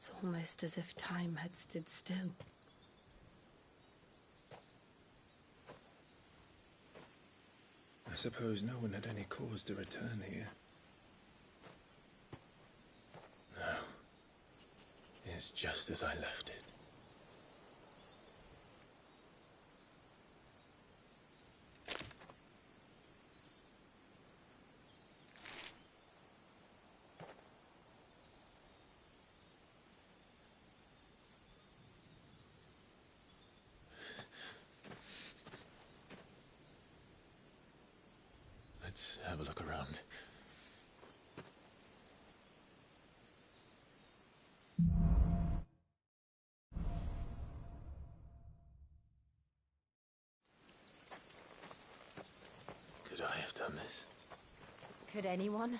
It's almost as if time had stood still. I suppose no one had any cause to return here. No. It's just as I left it. Let's have a look around. Could I have done this? Could anyone?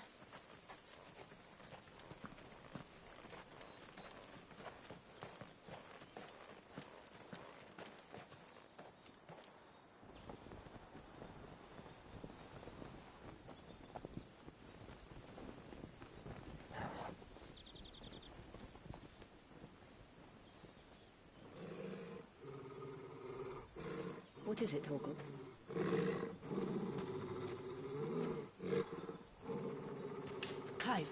What is it, Torgal? Clive.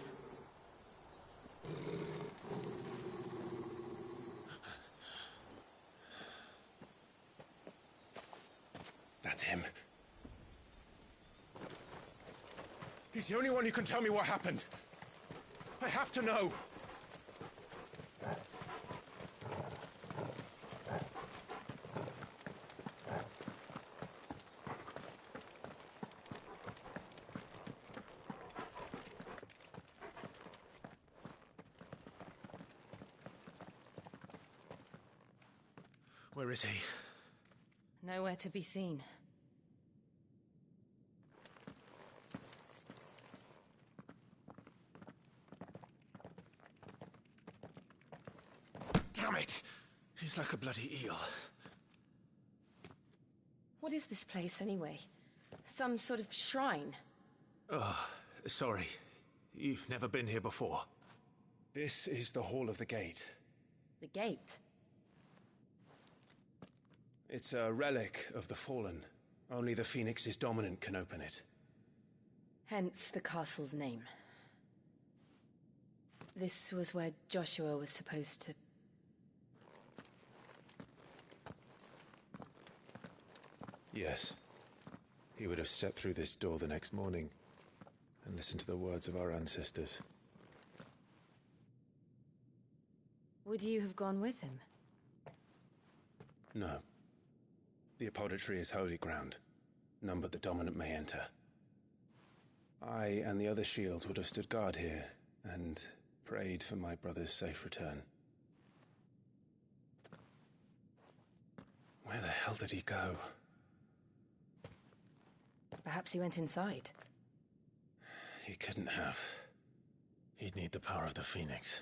That's him. He's the only one who can tell me what happened. I have to know. Where is he? Nowhere to be seen. Damn it! He's like a bloody eel. What is this place, anyway? Some sort of shrine? Oh, sorry. You've never been here before. This is the Hall of the Gate. The gate? It's a relic of the Fallen. Only the Phoenix's dominant can open it. Hence the castle's name. This was where Joshua was supposed to... Yes. He would have stepped through this door the next morning and listened to the words of our ancestors. Would you have gone with him? No. The apodatory is holy ground. None but the dominant may enter. I and the other shields would have stood guard here and prayed for my brother's safe return. Where the hell did he go? Perhaps he went inside. He couldn't have. He'd need the power of the Phoenix.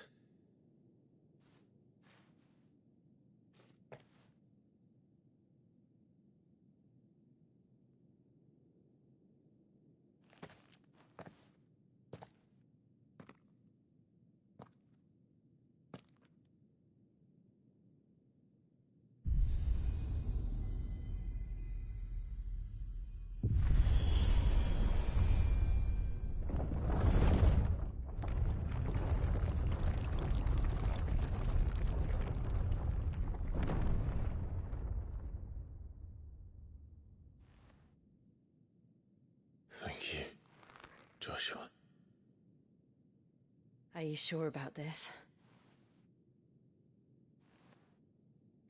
Thank you, Joshua. Are you sure about this?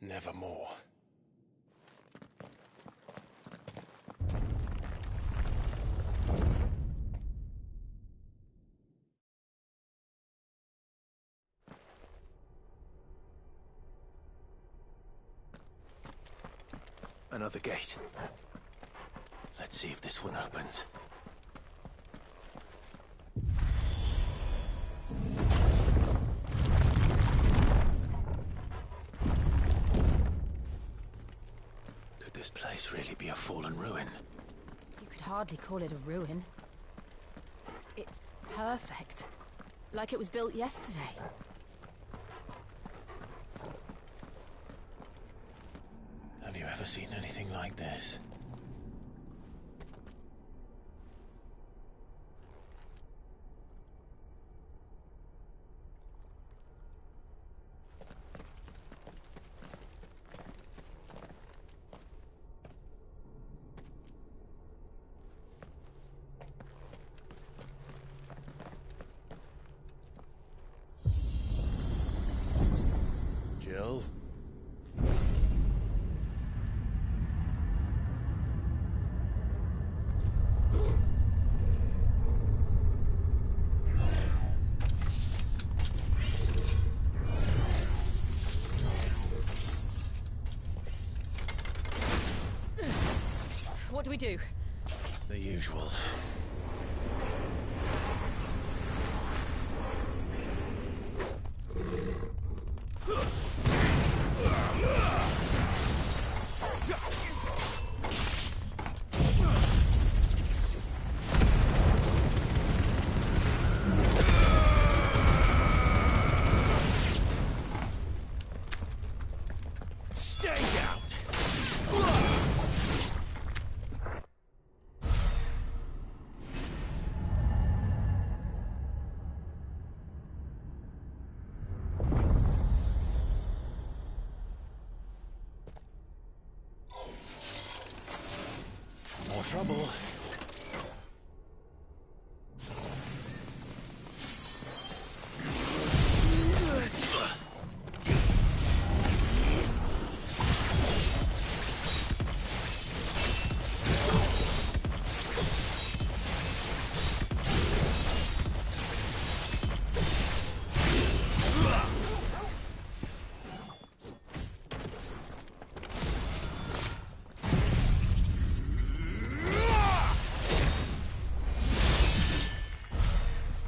Nevermore. Another gate. Let's see if this one opens. Could this place really be a fallen ruin? You could hardly call it a ruin. It's perfect. Like it was built yesterday. you ever seen anything like this? Jill? What do we do? The usual. Trouble.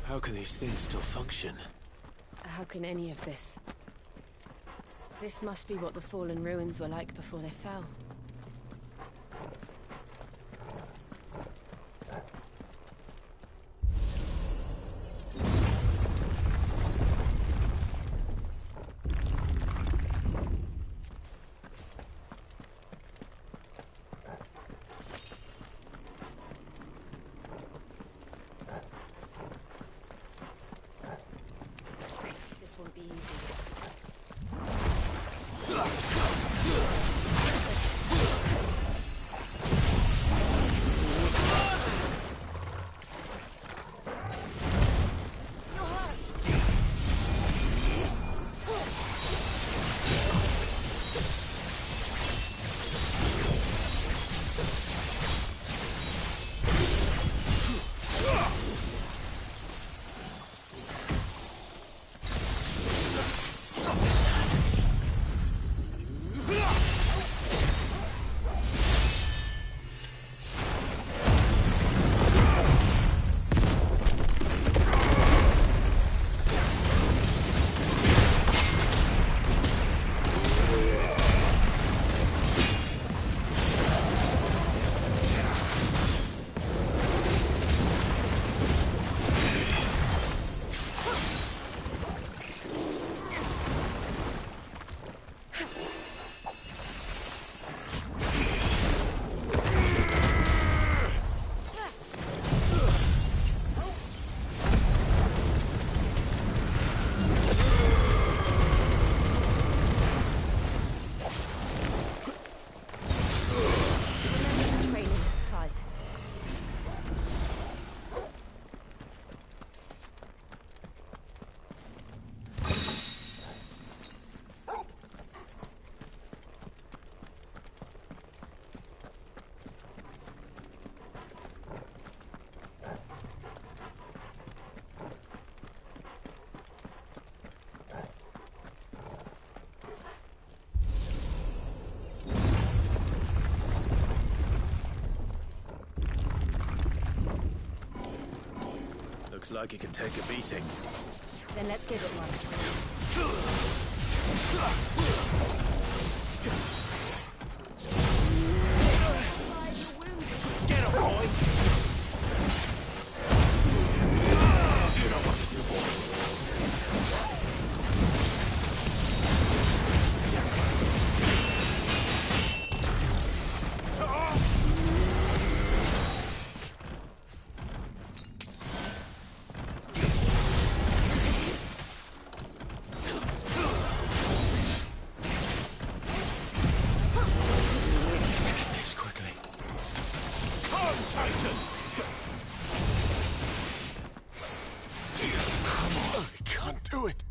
How can these things still function? How can any of this? This must be what the fallen ruins were like before they fell. Won't be easy. Looks like it can take a beating. Then let's give it one. Get him, boy! You know what to do, boy. Titan! Come on, I can't do it.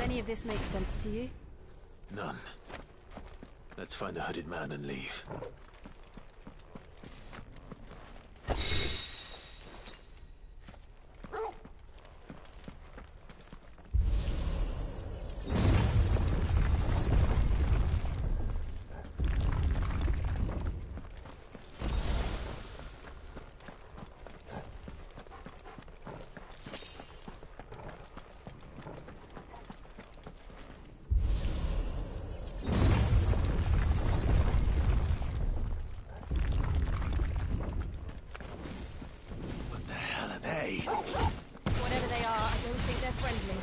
Any of this makes sense to you? None. Let's find the hooded man and leave. Whatever they are, I don't think they're friendly.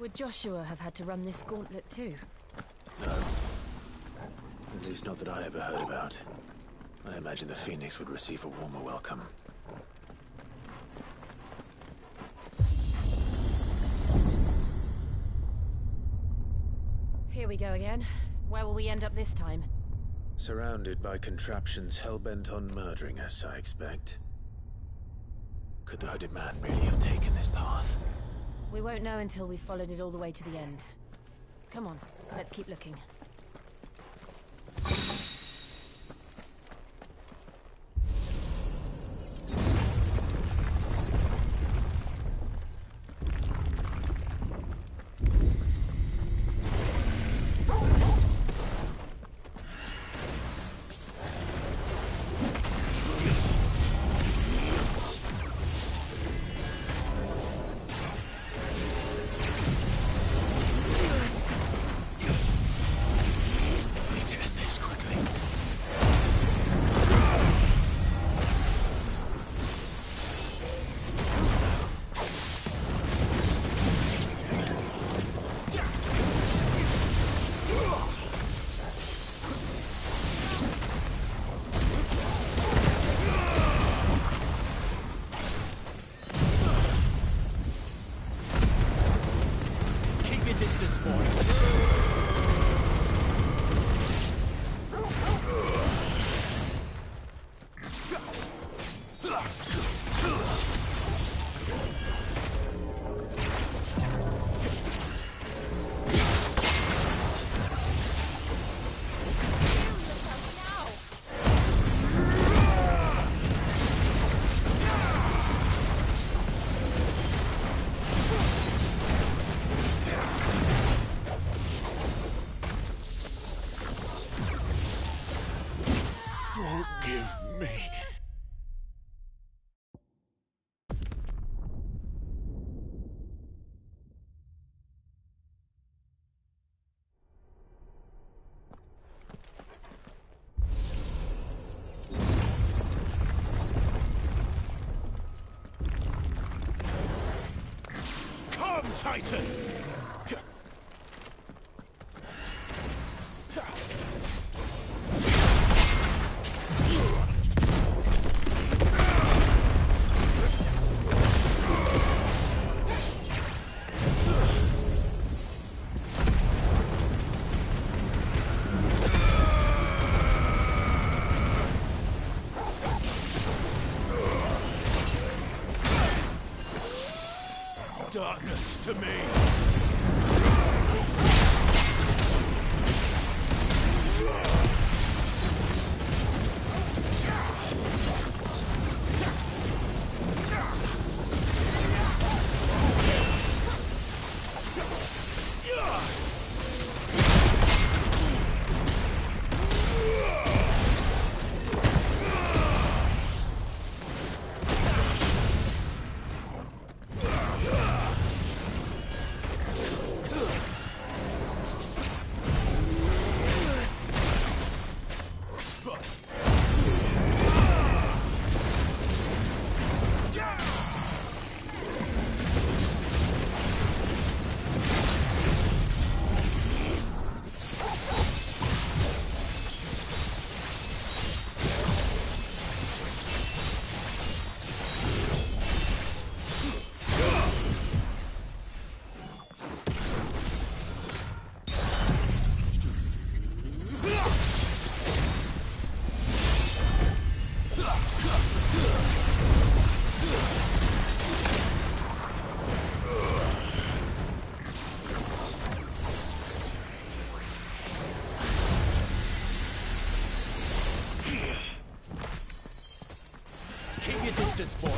Would Joshua have had to run this gauntlet too? No. At least not that I ever heard about. I imagine the Phoenix would receive a warmer welcome. Here we go again. Where will we end up this time? Surrounded by contraptions hell-bent on murdering us, I expect. Could the hooded man really have taken this path? We won't know until we've followed it all the way to the end. Come on, let's keep looking. Distance, boy. Forgive me. Come, Titan! Darkness to me. Keep your distance, boy.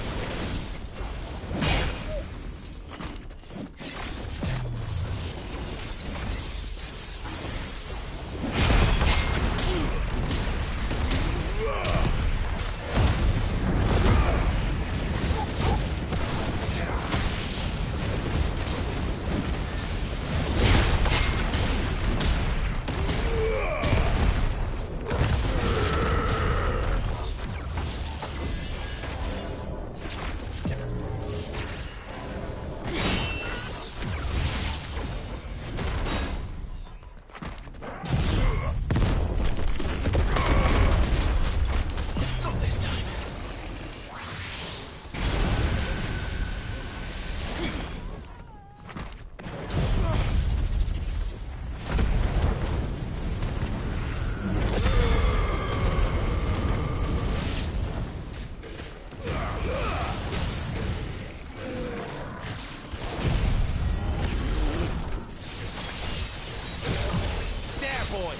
boy!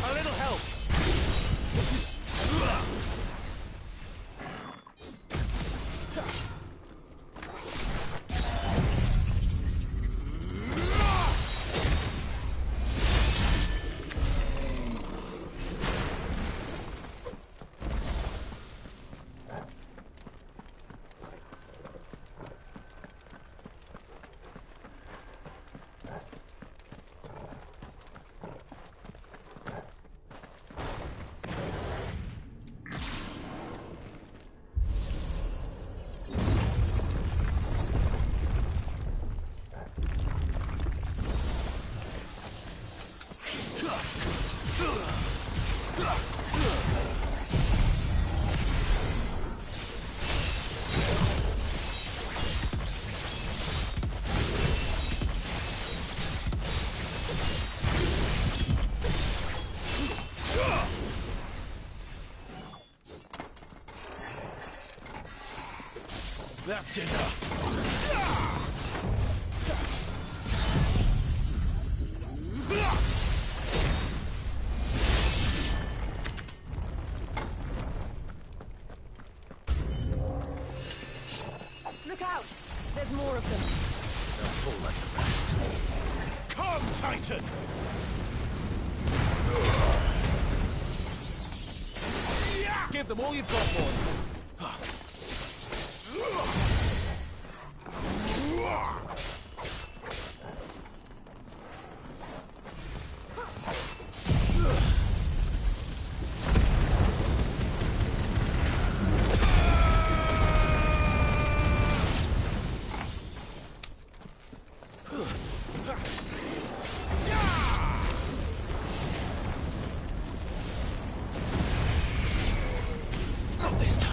A little help! That's enough! Look out! There's more of them. They'll fall like the rest. Come, Titan! Give them all you've got, boy! Not this time.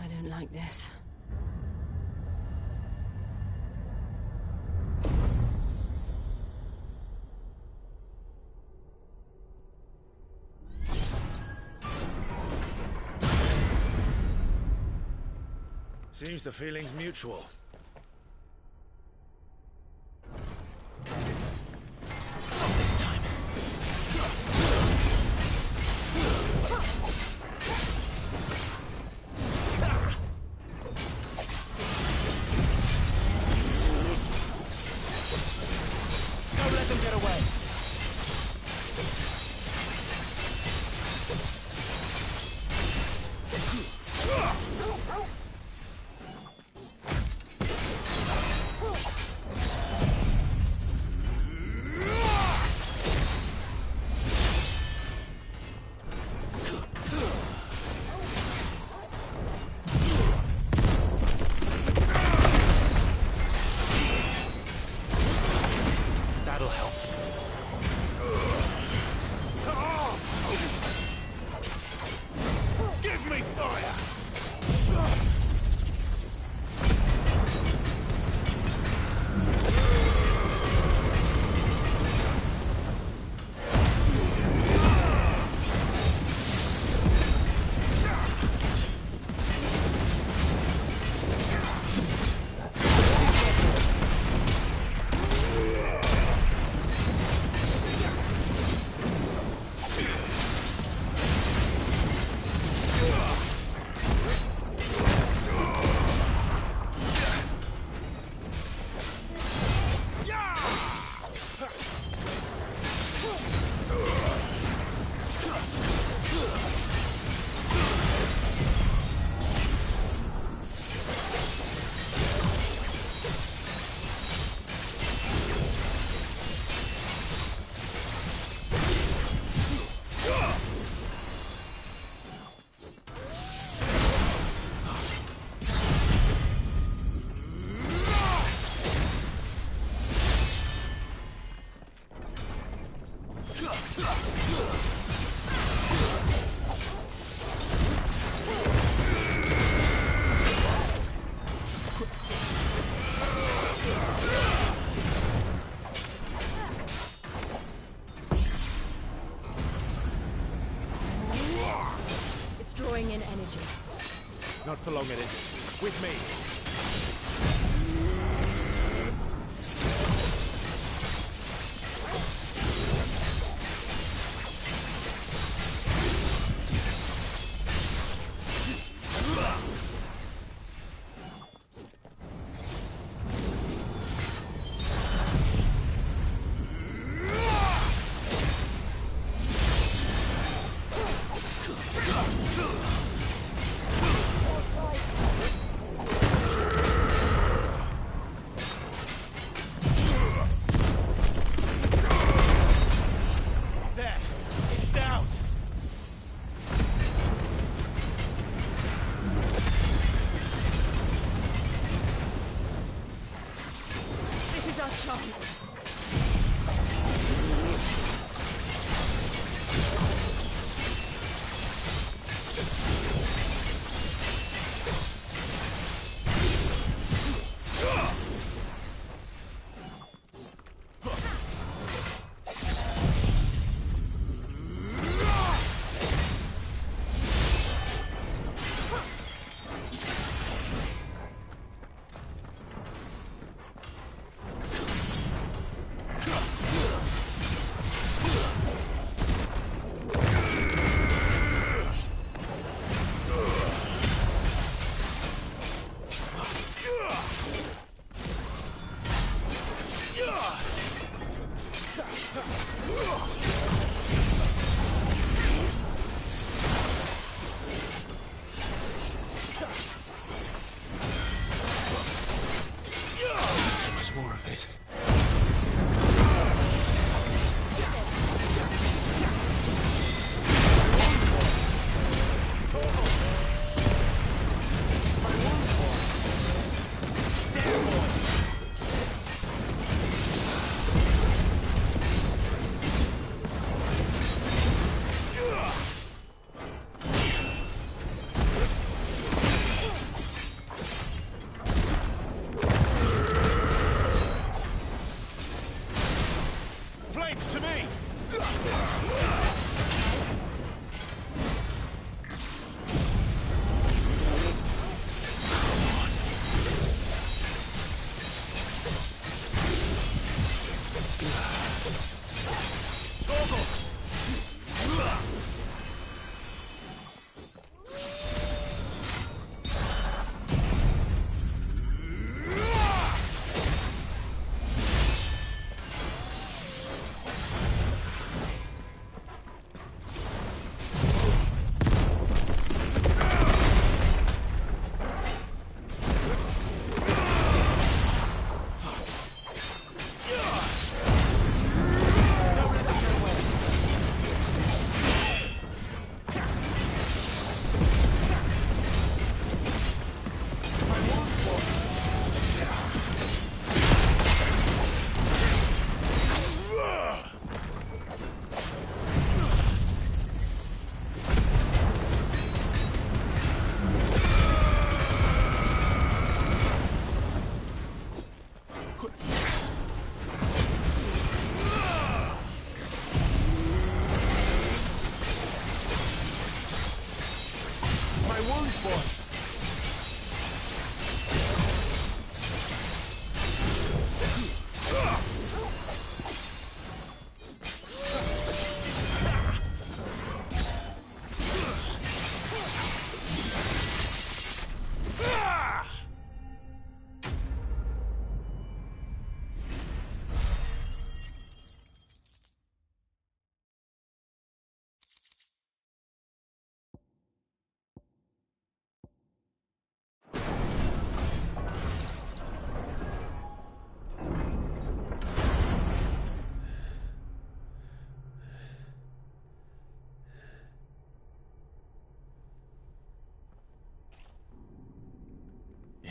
I don't like this. Seems the feeling's mutual. Not this time. Don't let them get away. in energy. Not for long, it isn't. With me.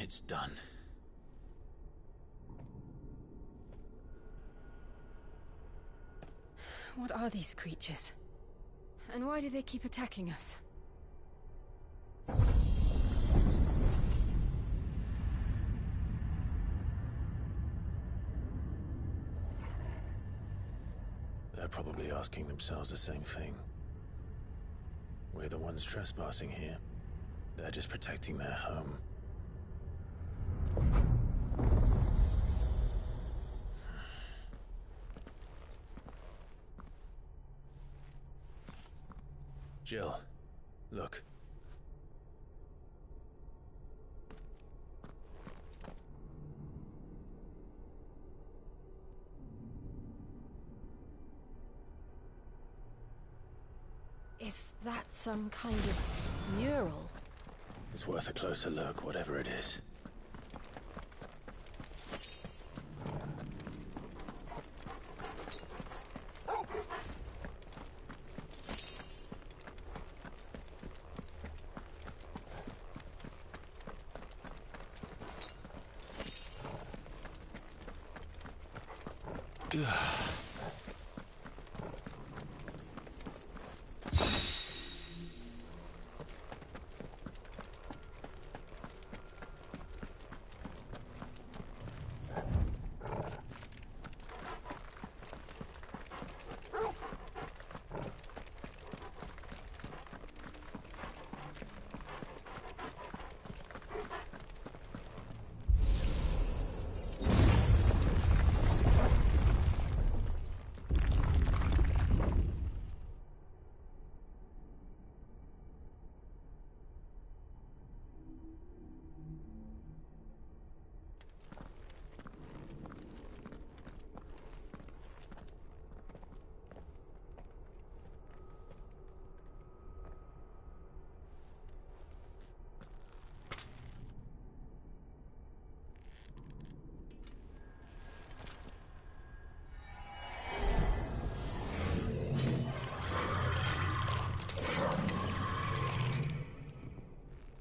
It's done. What are these creatures? And why do they keep attacking us? They're probably asking themselves the same thing. We're the ones trespassing here. They're just protecting their home. Jill, look. Is that some kind of mural? It's worth a closer look, whatever it is.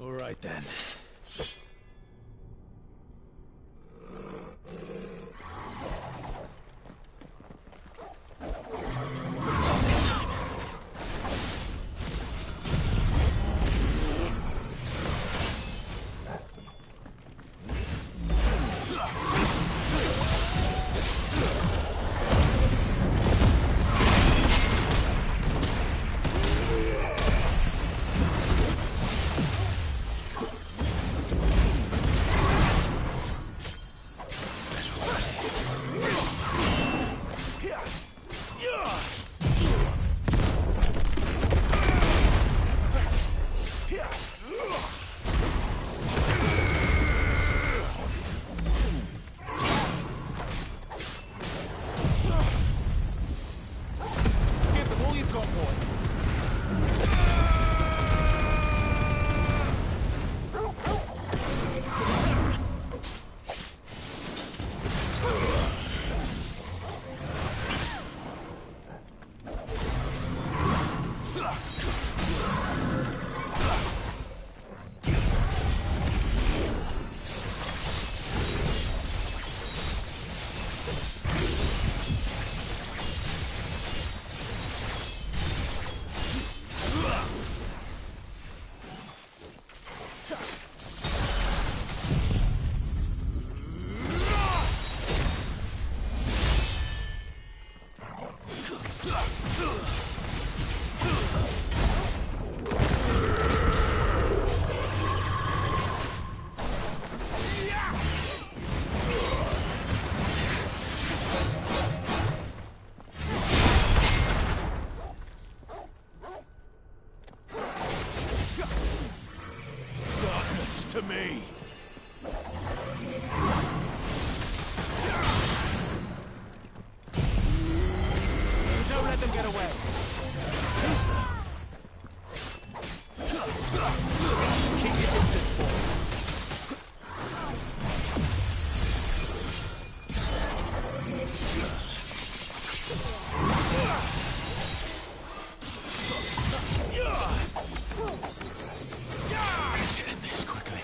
All right then. To me. Don't let them get away. Taste them. Keep your distance, boy. To end this quickly.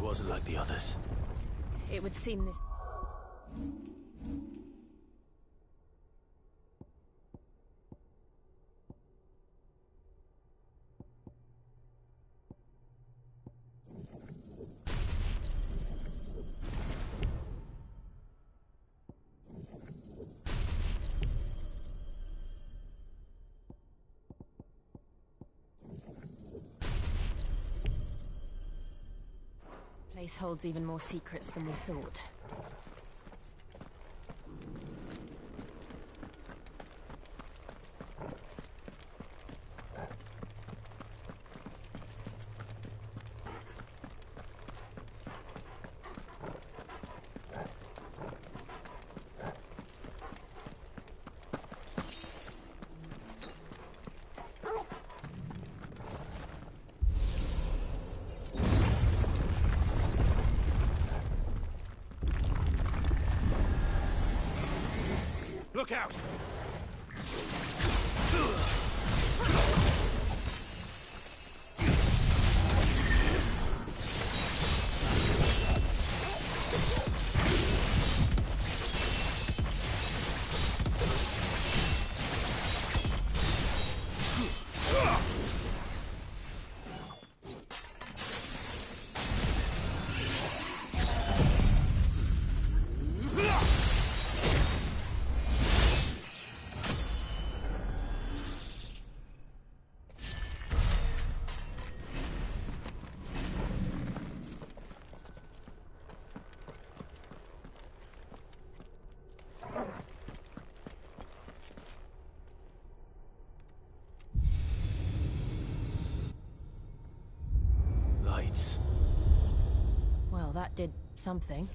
Wasn't like the others. It would seem this... place holds even more secrets than we thought. Look out! Lights. Well, that did something.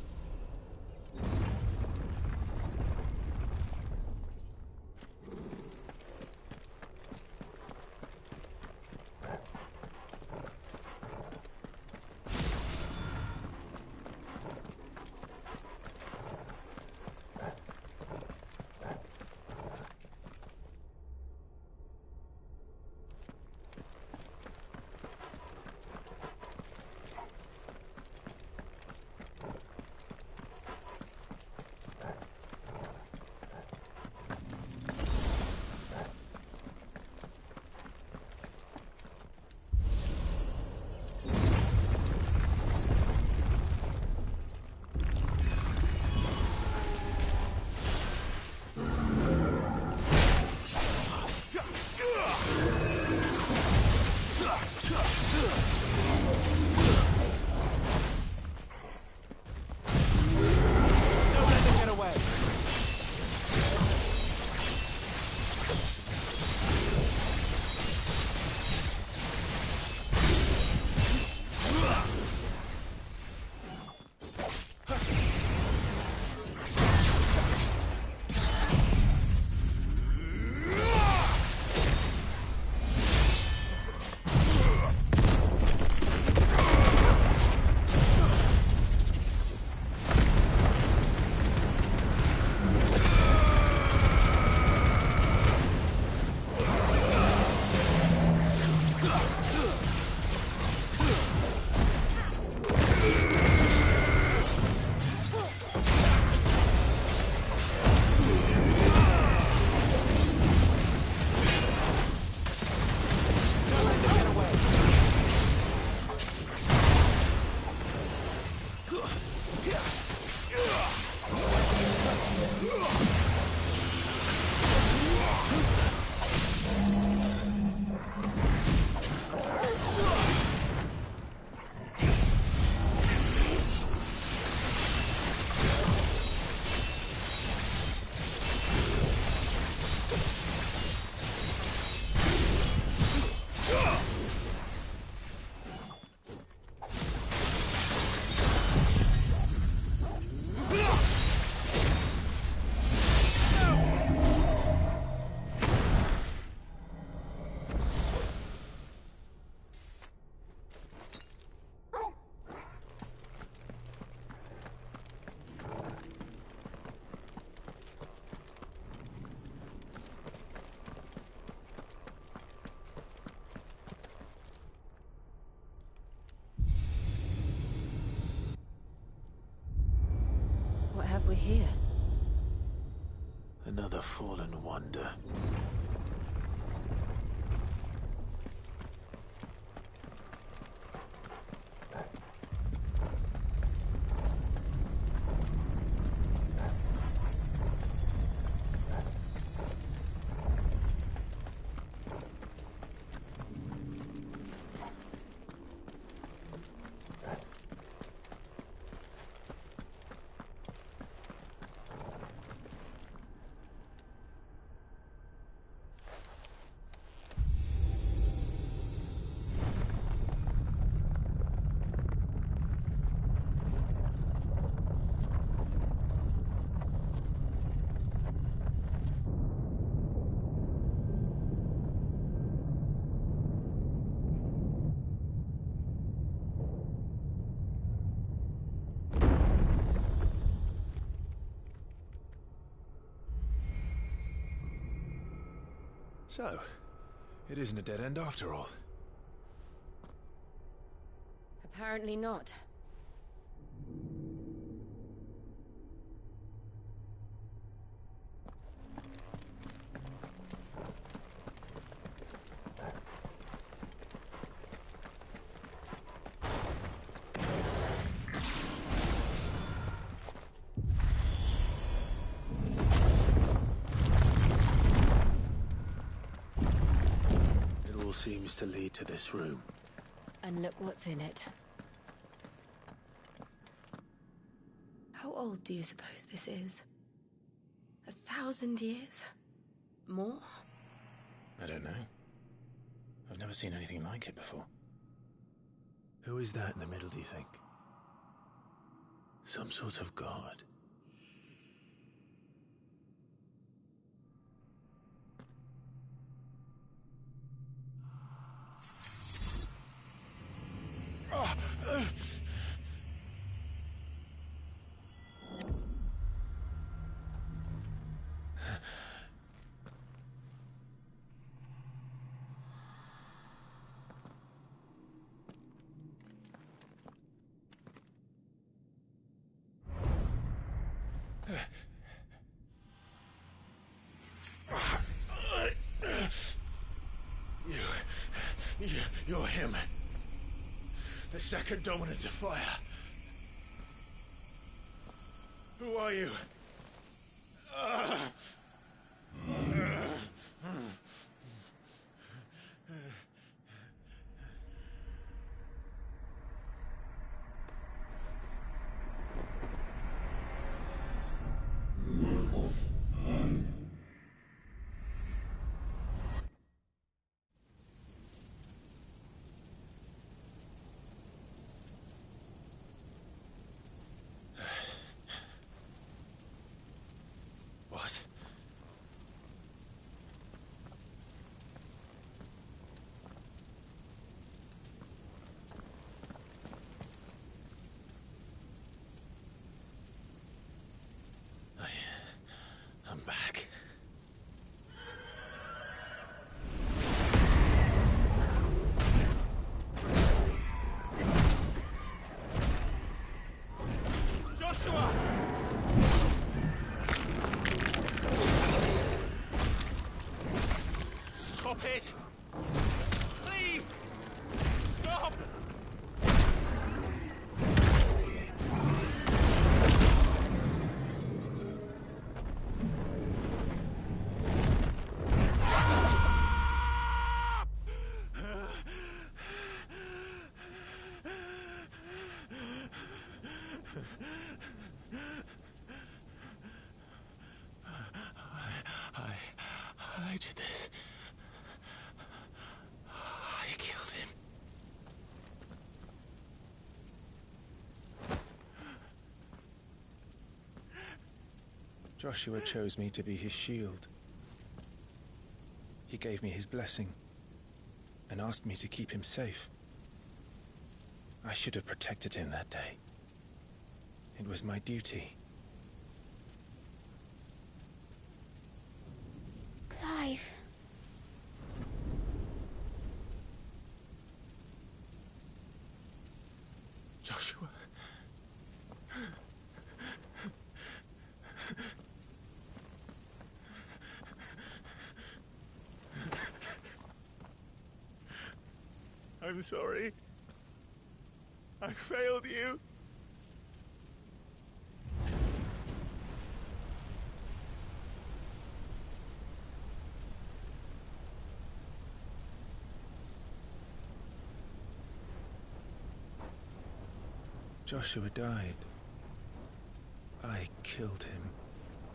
What have we here? Another fallen wonder. So, it isn't a dead end after all. Apparently not. Seems to lead to this room. And look what's in it. How old do you suppose this is? 1,000 years? More? I don't know. I've never seen anything like it before. Who is that in the middle, do you think? Some sort of god? You're him. The second dominant of fire. Who are you? What? I'm back. Joshua! Stop it! Please! Stop! I did this. I killed him. Joshua chose me to be his shield. He gave me his blessing and asked me to keep him safe. I should have protected him that day. It was my duty. Clive. Joshua. I'm sorry. I failed you. Joshua died. I killed him.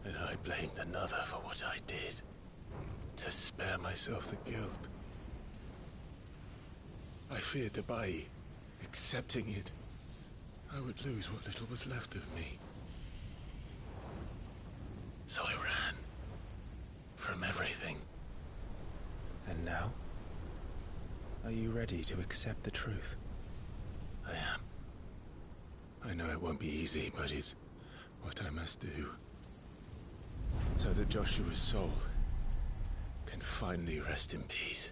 And I blamed another for what I did. To spare myself the guilt. I feared that by accepting it, I would lose what little was left of me. So I ran. From everything. And now? Are you ready to accept the truth? I am. I know it won't be easy, but it's what I must do. So that Joshua's soul can finally rest in peace.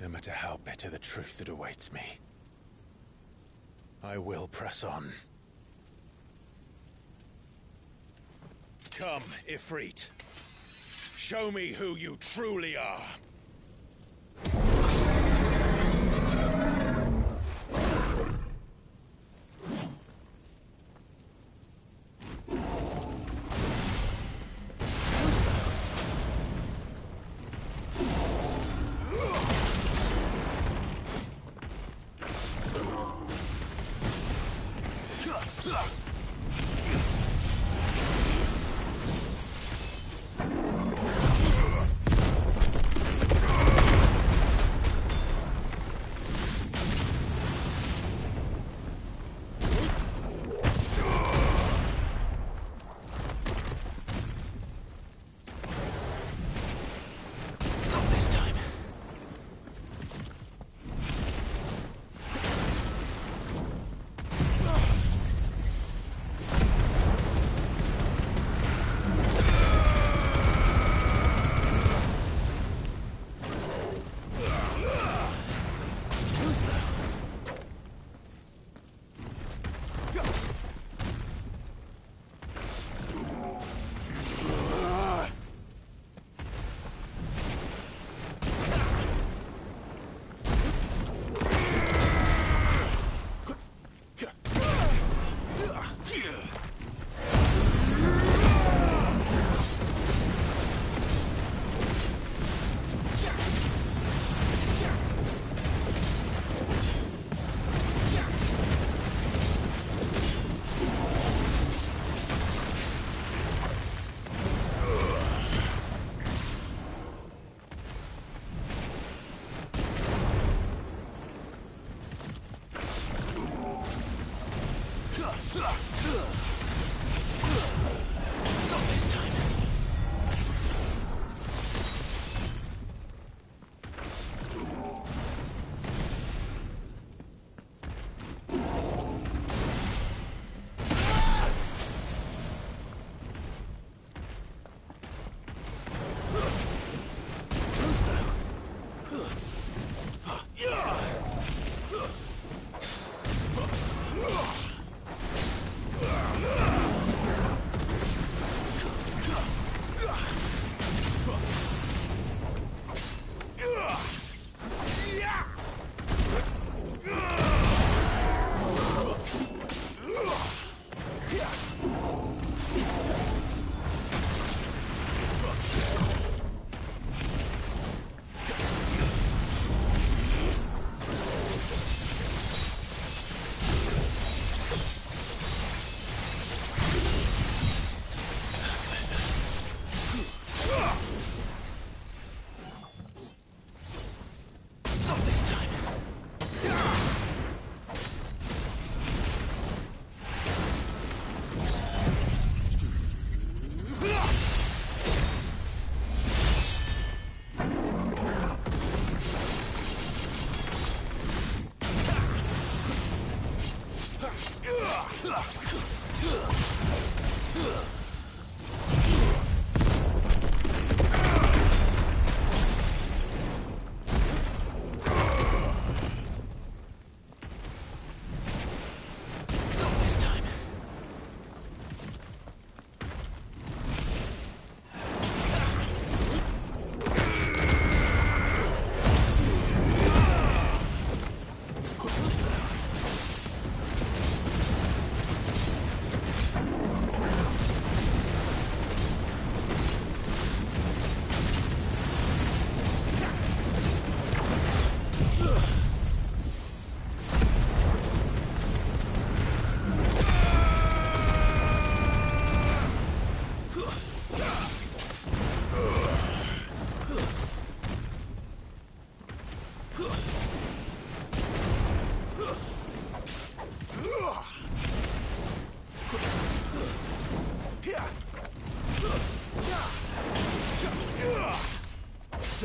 No matter how bitter the truth that awaits me, I will press on. Come, Ifrit. Show me who you truly are.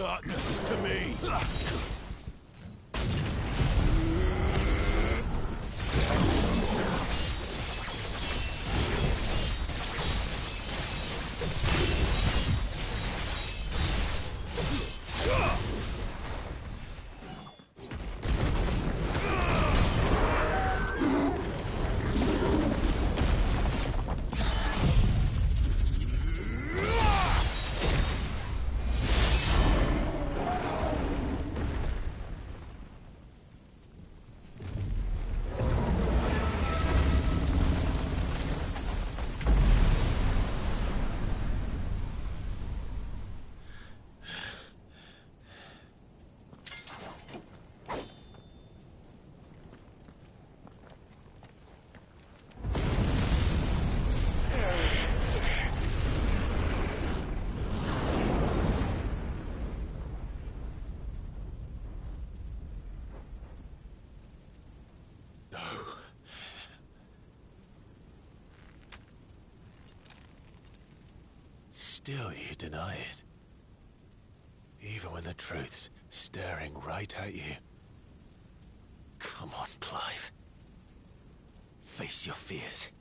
darkness to me! Still you deny it. Even when the truth's staring right at you. Come on, Clive. Face your fears.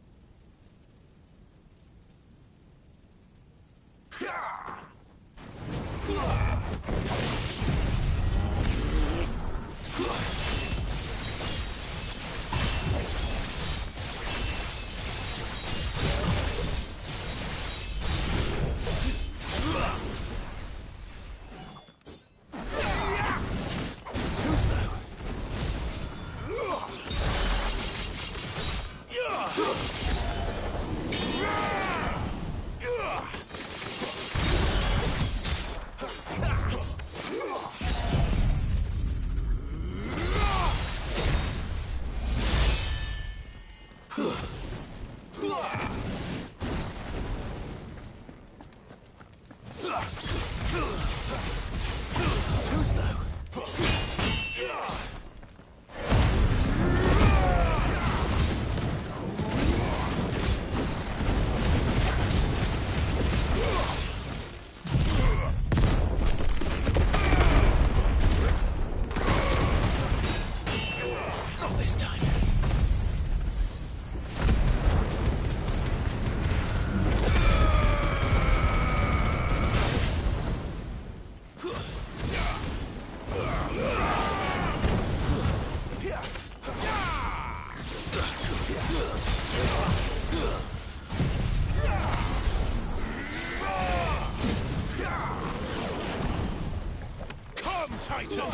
Titan!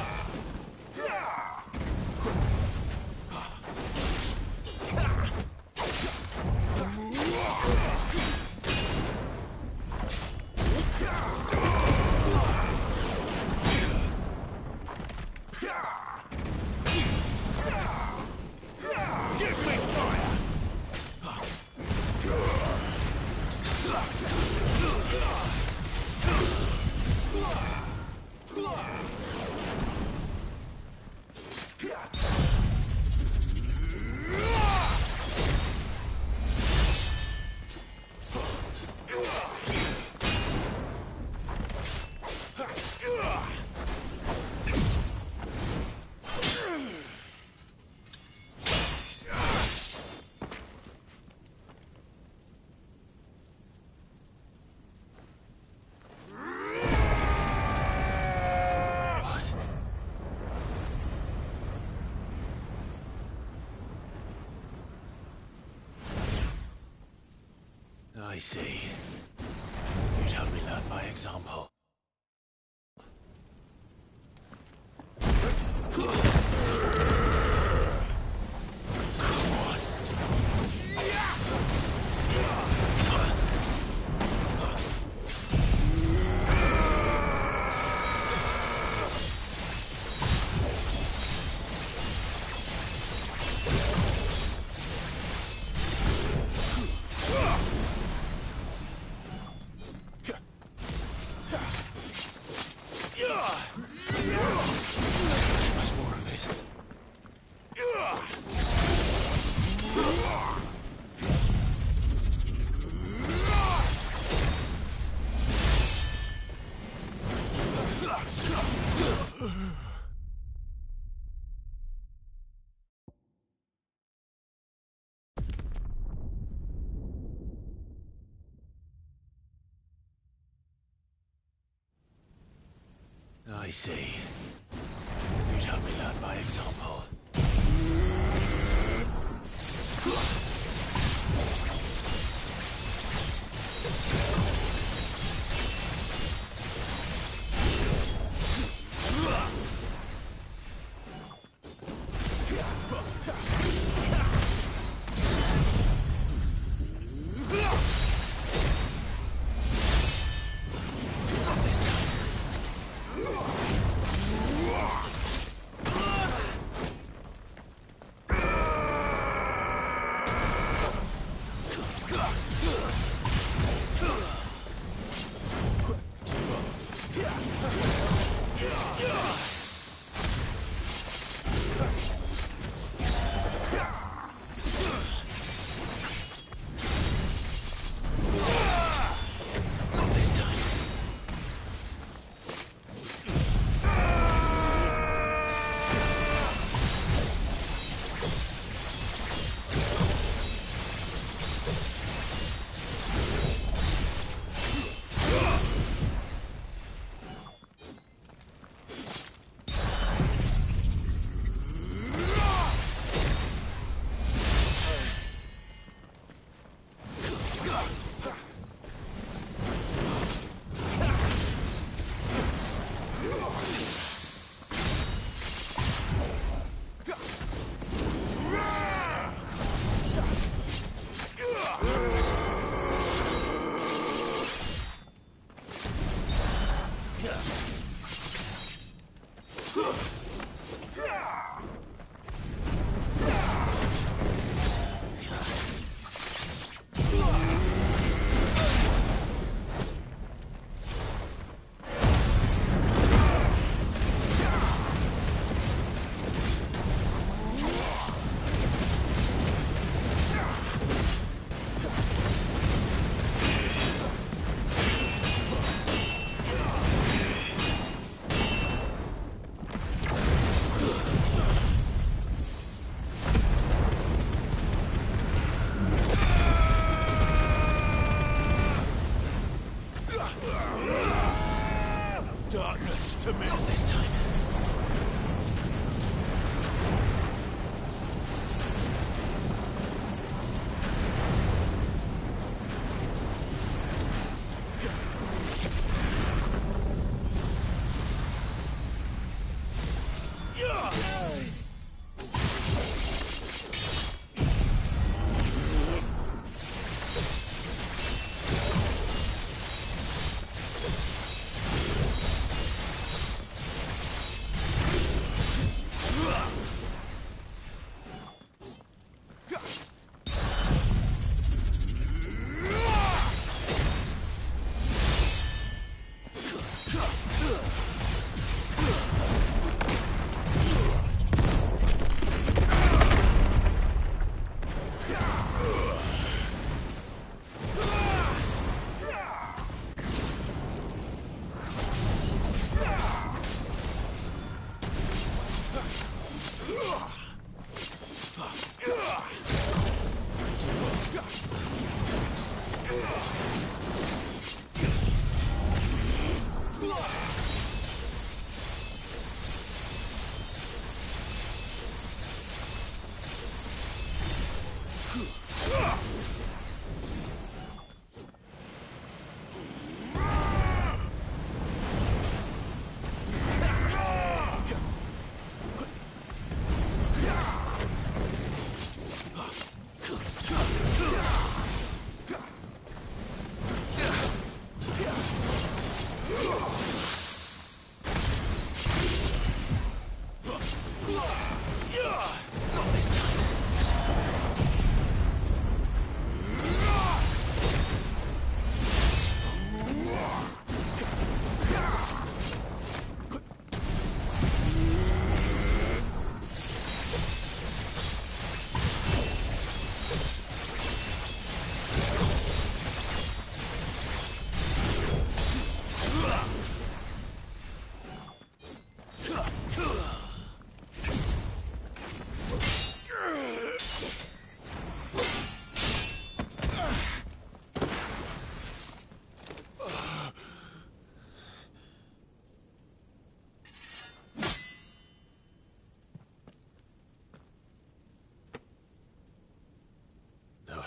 Give me fire! I see. You'd help me learn by example. I see. You'd help me learn by example.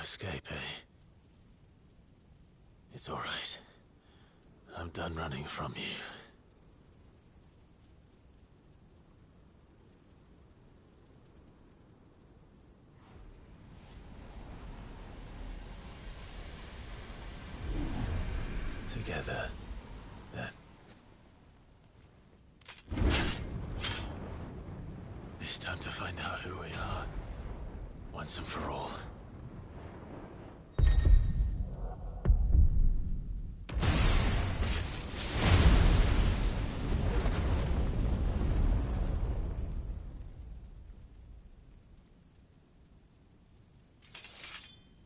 escape, eh? It's all right. I'm done running from you. Together, then. It's time to find out who we are, once and for all.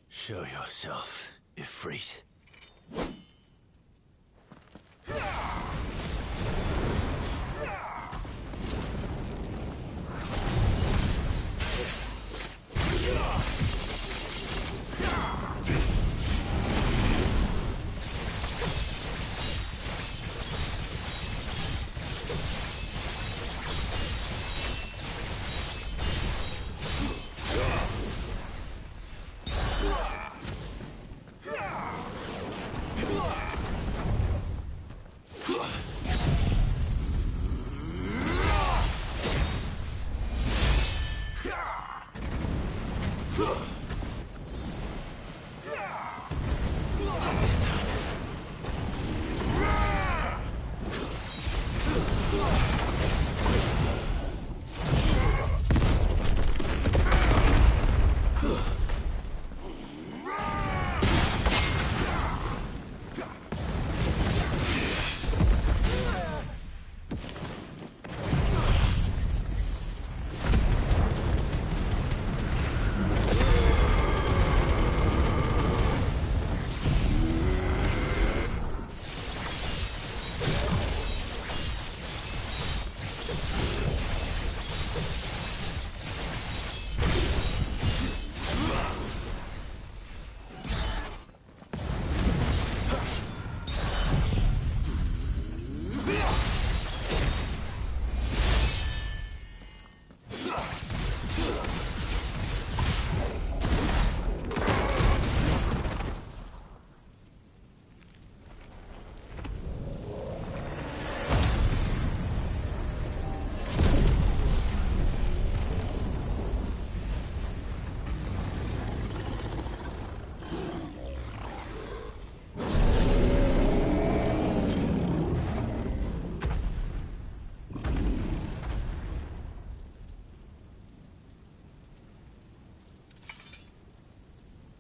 Show yourself, Ifrit.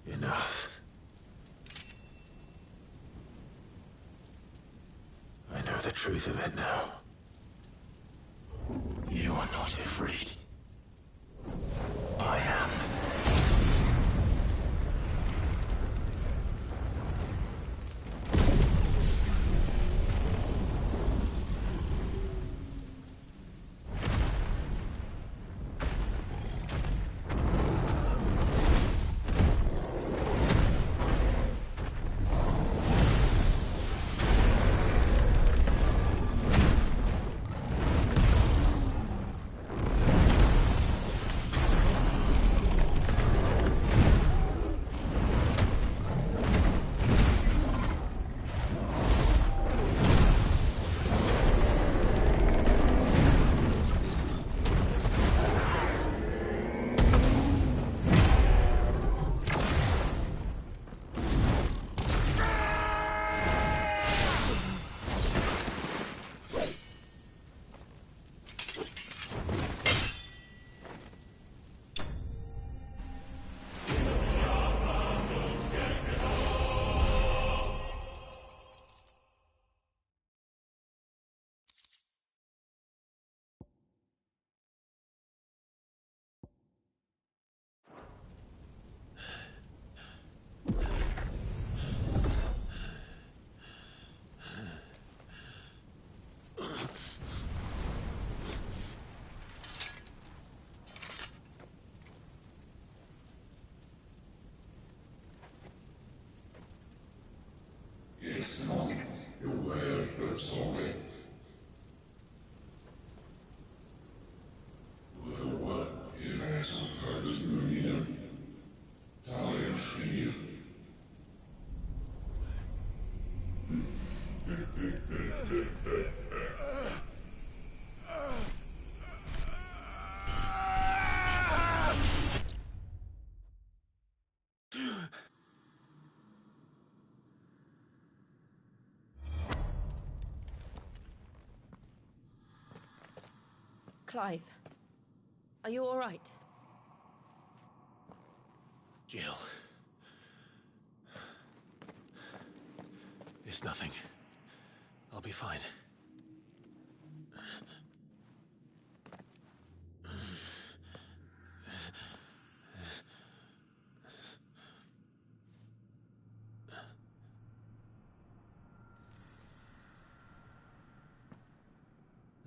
Enough. I know the truth of it now. You are not Ifrit. I am. Clive, are you all right? Jill. It's nothing. I'll be fine.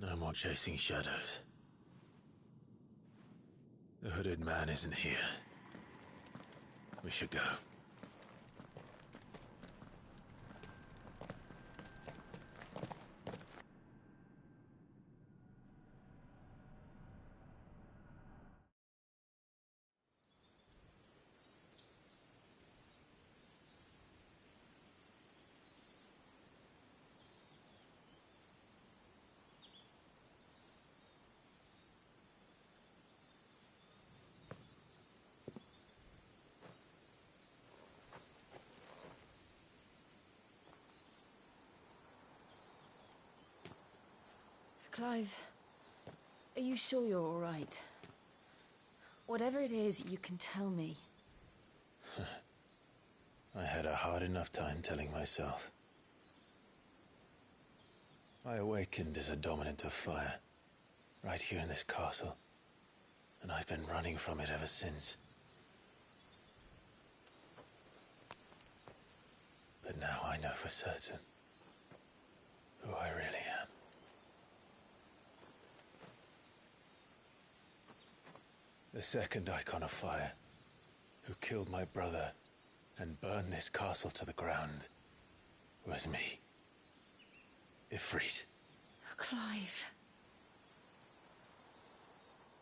No more chasing shadows. The hooded man isn't here. We should go. Clive, are you sure you're all right? Whatever it is, you can tell me. I had a hard enough time telling myself. I awakened as a dominant of fire, right here in this castle, and I've been running from it ever since. But now I know for certain who I really am. The second Icon of Fire, who killed my brother and burned this castle to the ground, was me. Ifrit. Clive.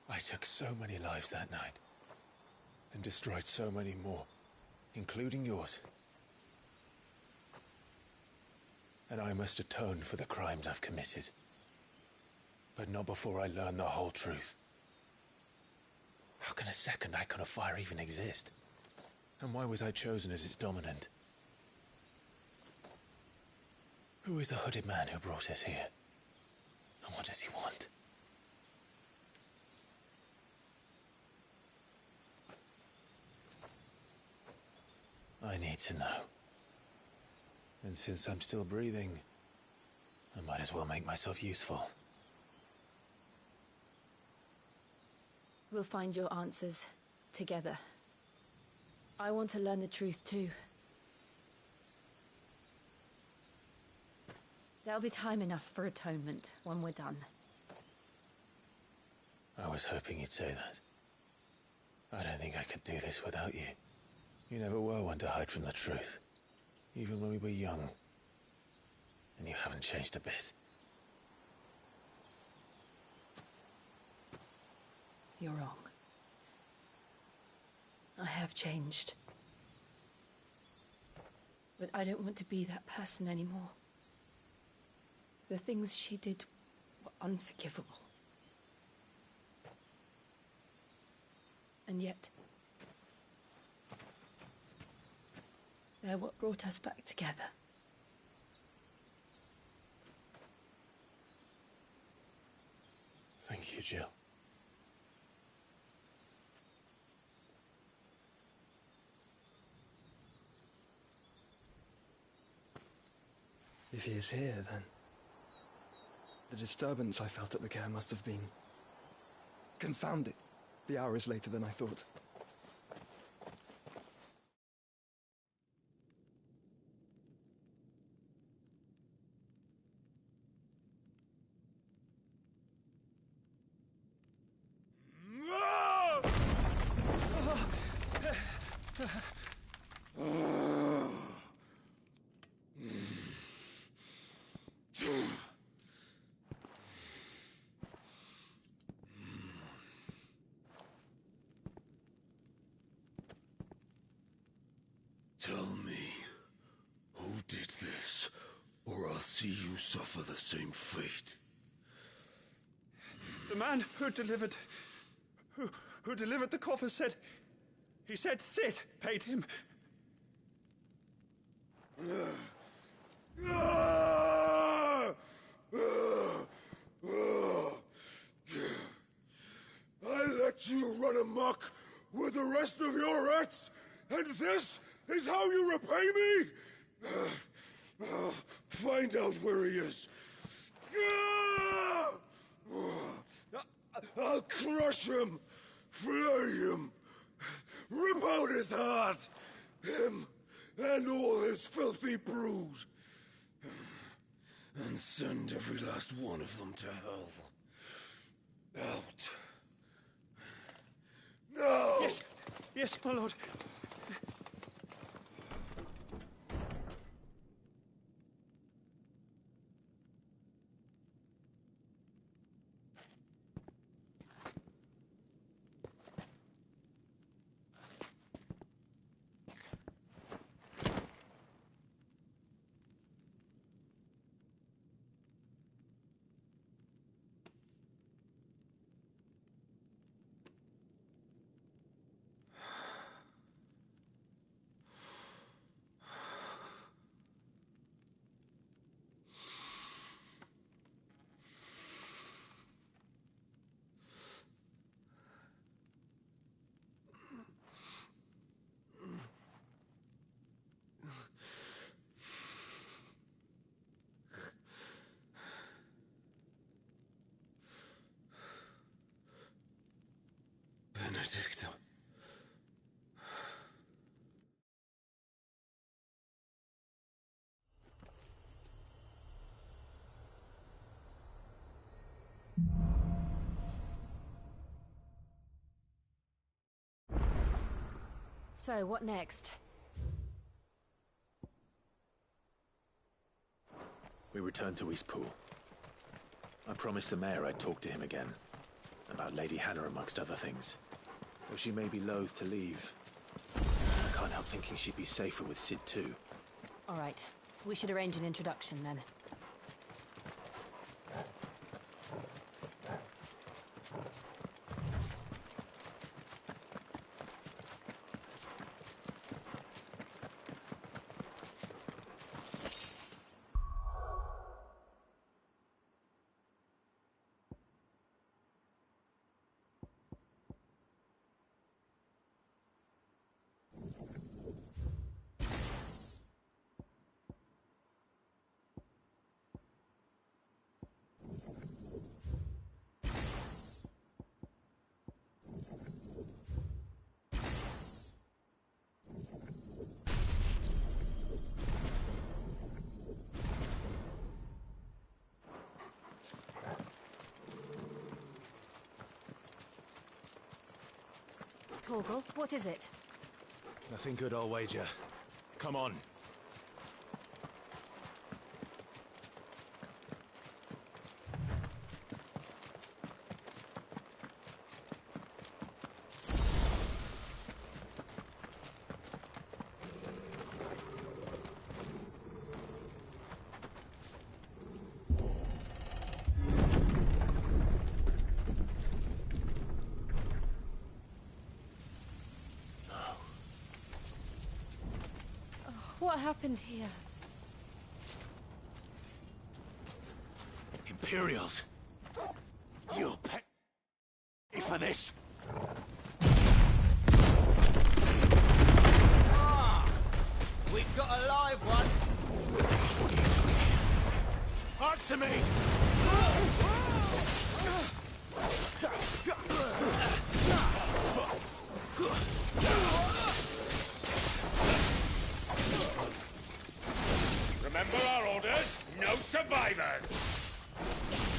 I took so many lives that night, and destroyed so many more, including yours. And I must atone for the crimes I've committed. But not before I learn the whole truth. How can a second Icon of Fire even exist? And why was I chosen as its dominant? Who is the hooded man who brought us here? And what does he want? I need to know. And since I'm still breathing, I might as well make myself useful. We'll find your answers together. I want to learn the truth too. There'll be time enough for atonement when we're done. I was hoping you'd say that. I don't think I could do this without you. You never were one to hide from the truth, even when we were young. And you haven't changed a bit. You're wrong. I have changed. But I don't want to be that person anymore. The things she did were unforgivable. And yet, they're what brought us back together. Thank you, Jill. If he is here, then the disturbance I felt at the care must have been confounded. The hour is later than I thought. Tell me, who did this, or I'll see you suffer the same fate. The man who delivered the coffer said... He said Sid paid him. let you run amok with the rest of your rats, and this is how you repay me? Find out where he is. I'll crush him, flay him, rip out his heart, him and all his filthy brood, and send every last one of them to hell. Out. No! Yes! Yes, my lord. Benedicta. So, what next? We return to Eastpool. I promised the mayor I'd talk to him again. About Lady Hannah, amongst other things. Though she may be loath to leave, I can't help thinking she'd be safer with Sid too. All right. We should arrange an introduction then. Torgal, what is it? Nothing good, I'll wager. Come on. What happened here? Imperials! You'll pay for this! We've got a live one! What are you doing here? Answer me! Remember our orders? No survivors!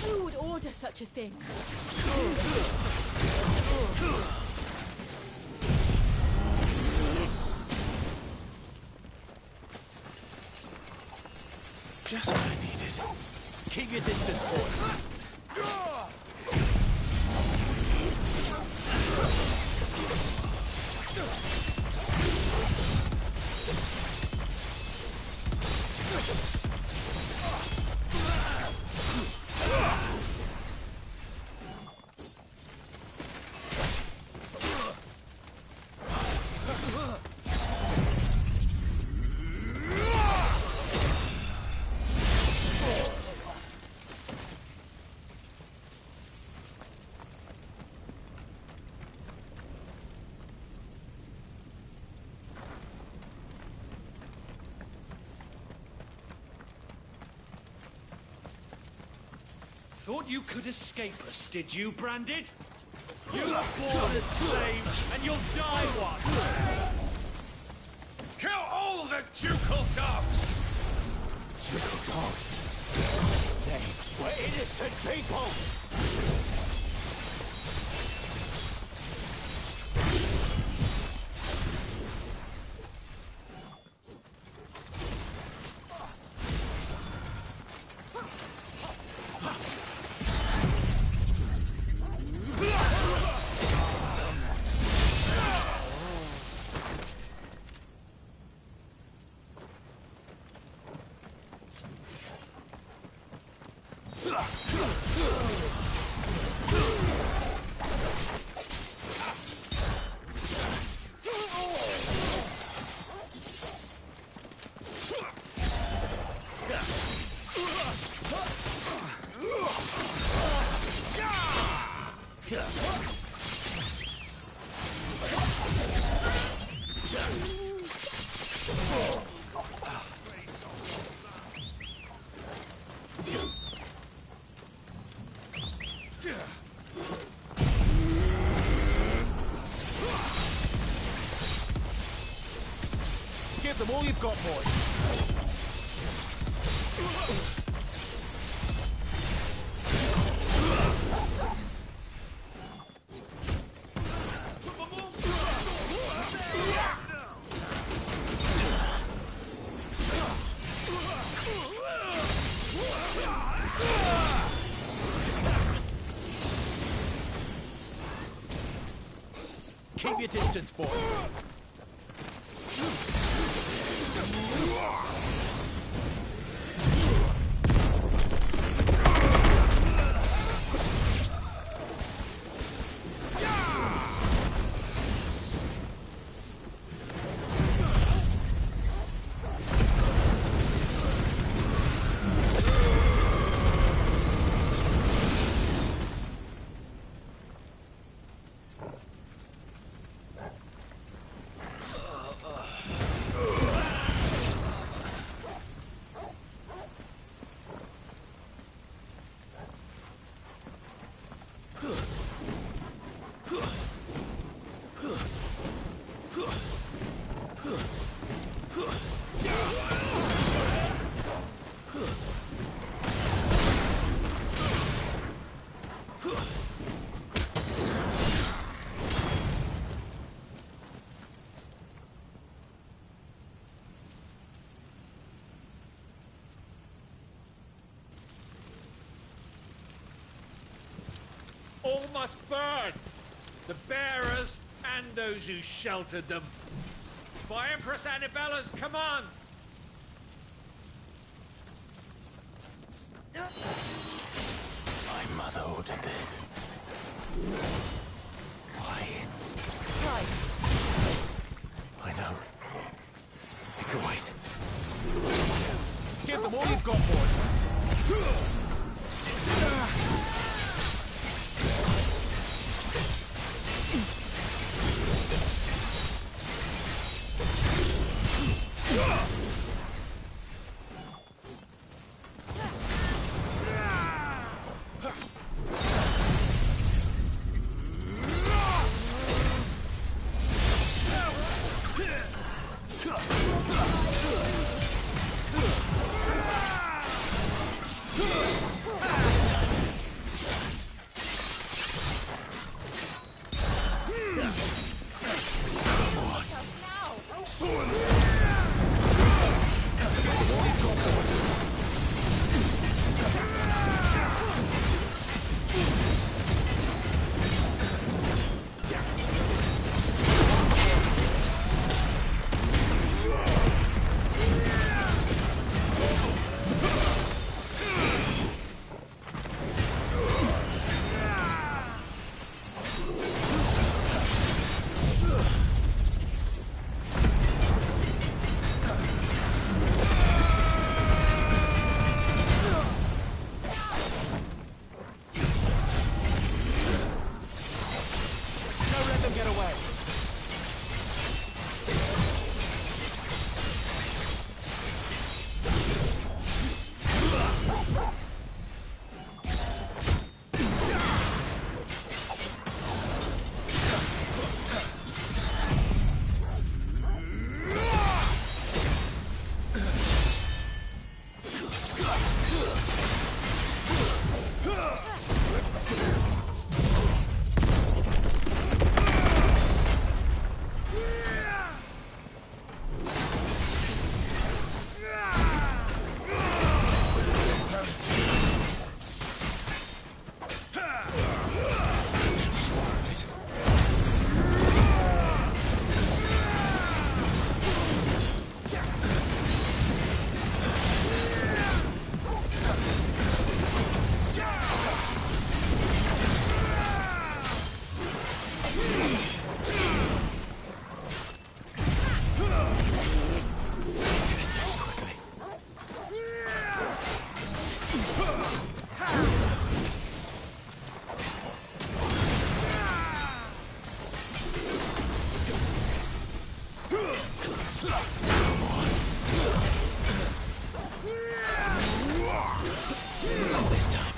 Who would order such a thing? Just what I needed. Keep your distance, boy. Thought you could escape us, did you, Branded? You were born a slave, and you'll die one! Kill all the ducal dogs! Ducal dogs? They were innocent people! Give them all you've got, boys. Keep your distance, boy. All must burn! The bearers and those who sheltered them. By Empress Annabella's command! My mother ordered this. Why? Right. I know. It can wait. Give them all you've got, boys. Not this time.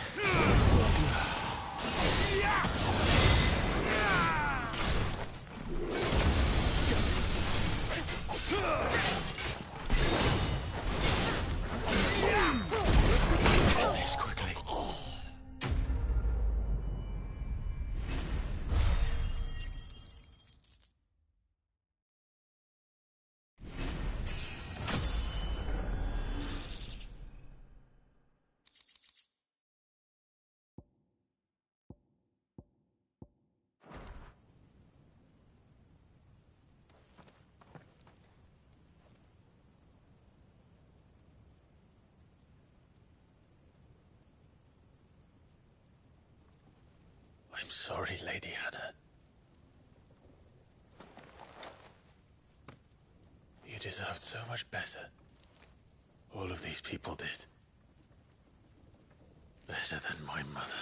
Tell this quickly. I'm sorry, Lady Hannah. You deserved so much better. All of these people did. Better than my mother.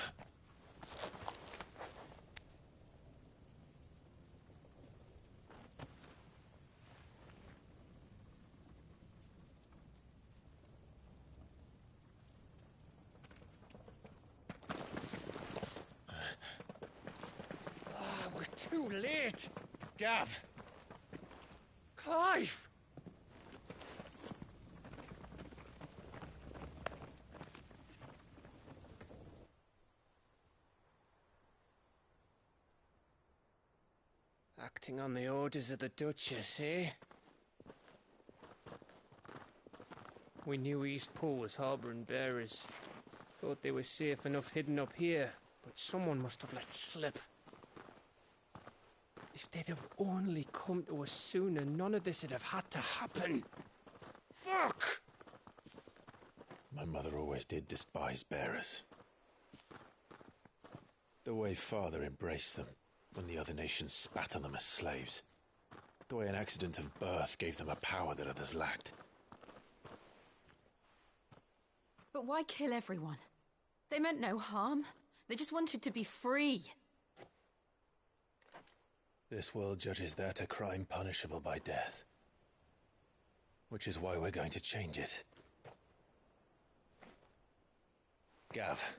We're too late. Gav. Clive. Acting on the orders of the Duchess, eh? We knew East Pool was harbouring bearers. Thought they were safe enough hidden up here, but someone must have let slip. If they'd have only come to us sooner, none of this would have had to happen. Fuck! My mother always did despise bearers. The way Father embraced them when the other nations spat on them as slaves. The way an accident of birth gave them a power that others lacked. But why kill everyone? They meant no harm. They just wanted to be free. This world judges that a crime punishable by death. Which is why we're going to change it. Gav,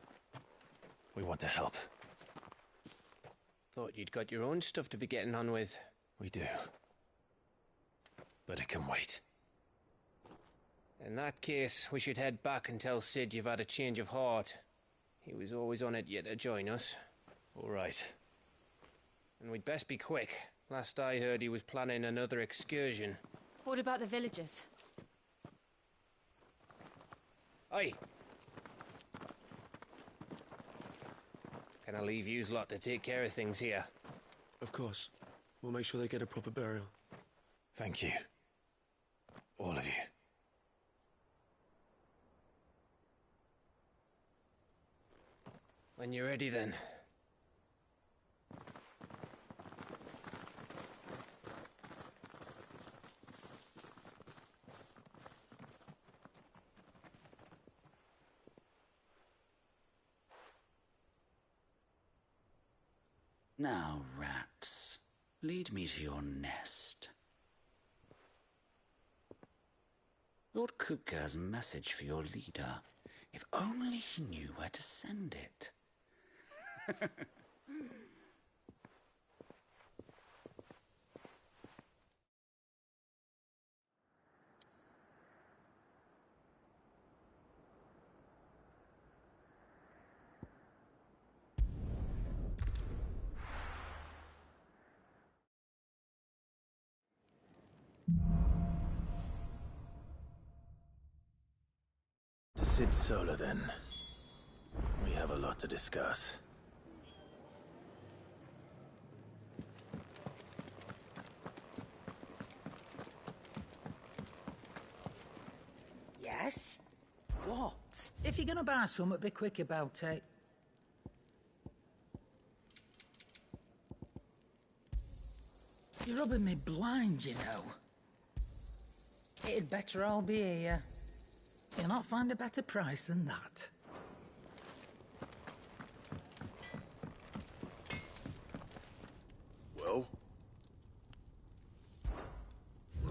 we want to help. Thought you'd got your own stuff to be getting on with. We do. But it can wait. In that case, we should head back and tell Sid you've had a change of heart. He was always on it yet to join us. All right. And we'd best be quick. Last I heard, he was planning another excursion. What about the villagers? Aye. Can I leave yous lot to take care of things here? Of course. We'll make sure they get a proper burial. Thank you. All of you. When you're ready, then. Now, rats, lead me to your nest. Lord Kupka's message for your leader. If only he knew where to send it. To Sid Solar, then. We have a lot to discuss. Yes? What? If you're gonna buy something, be quick about it. You're rubbing me blind, you know. It'd better all be here. You'll not find a better price than that. Well?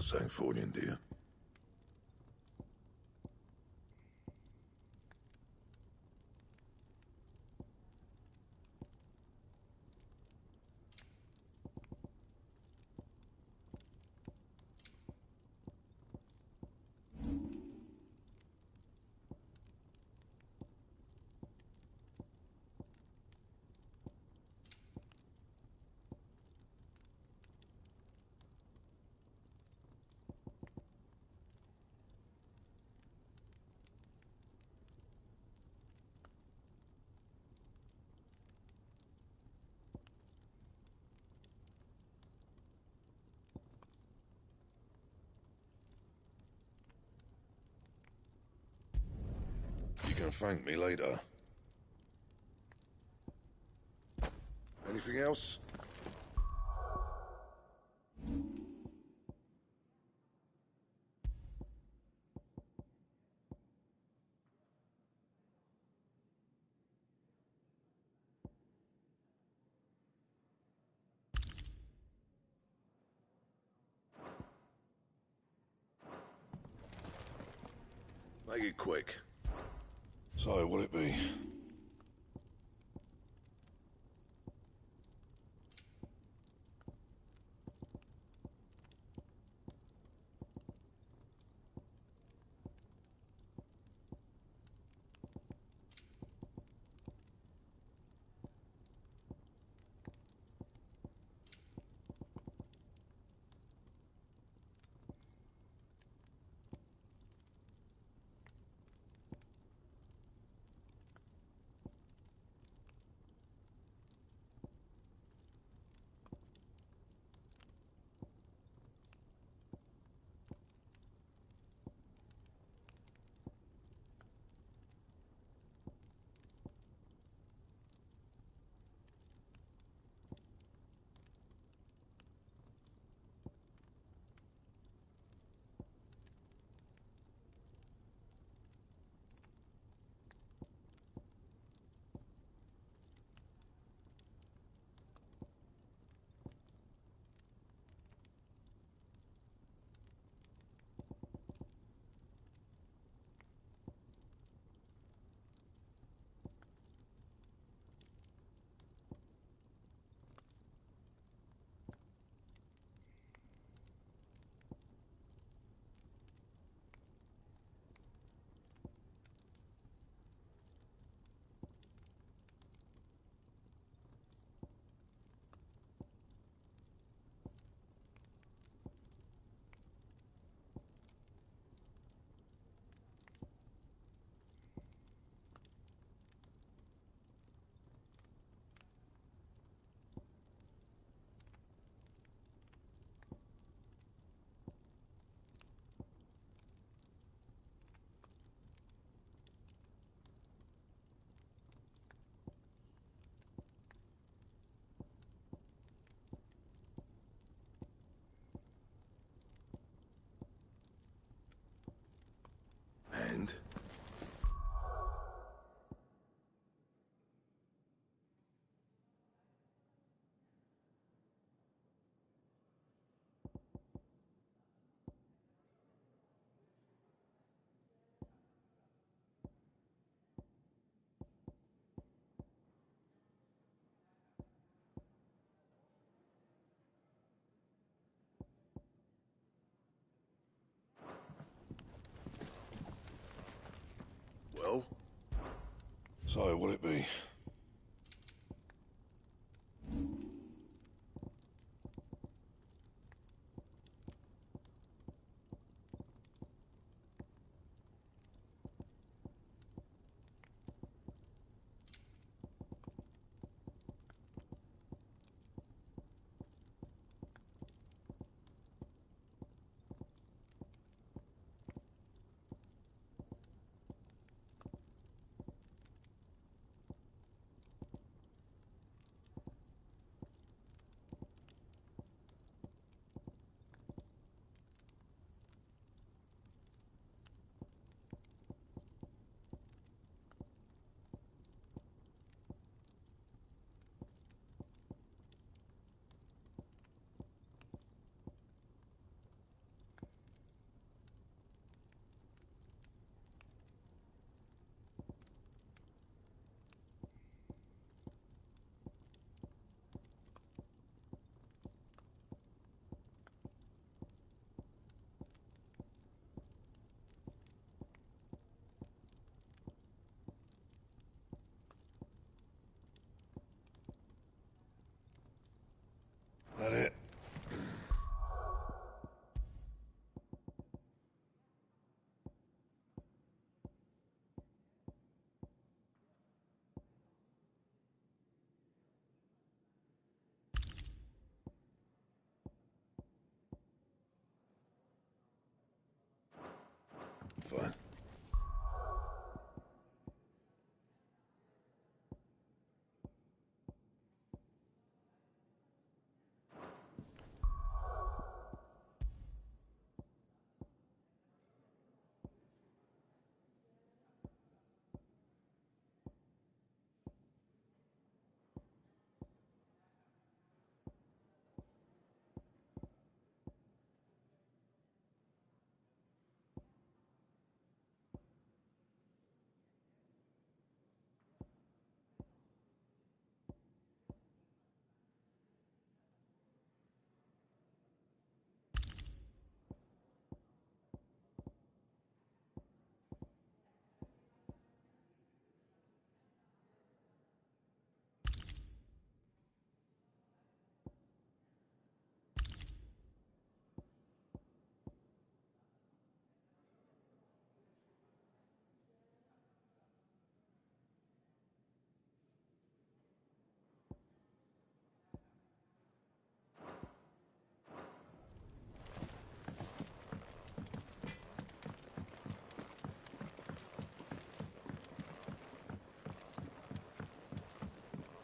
the Sanktfordian, do you? You can thank me later. Anything else? Make it quick. So, will it be? And? Well? So, will it be?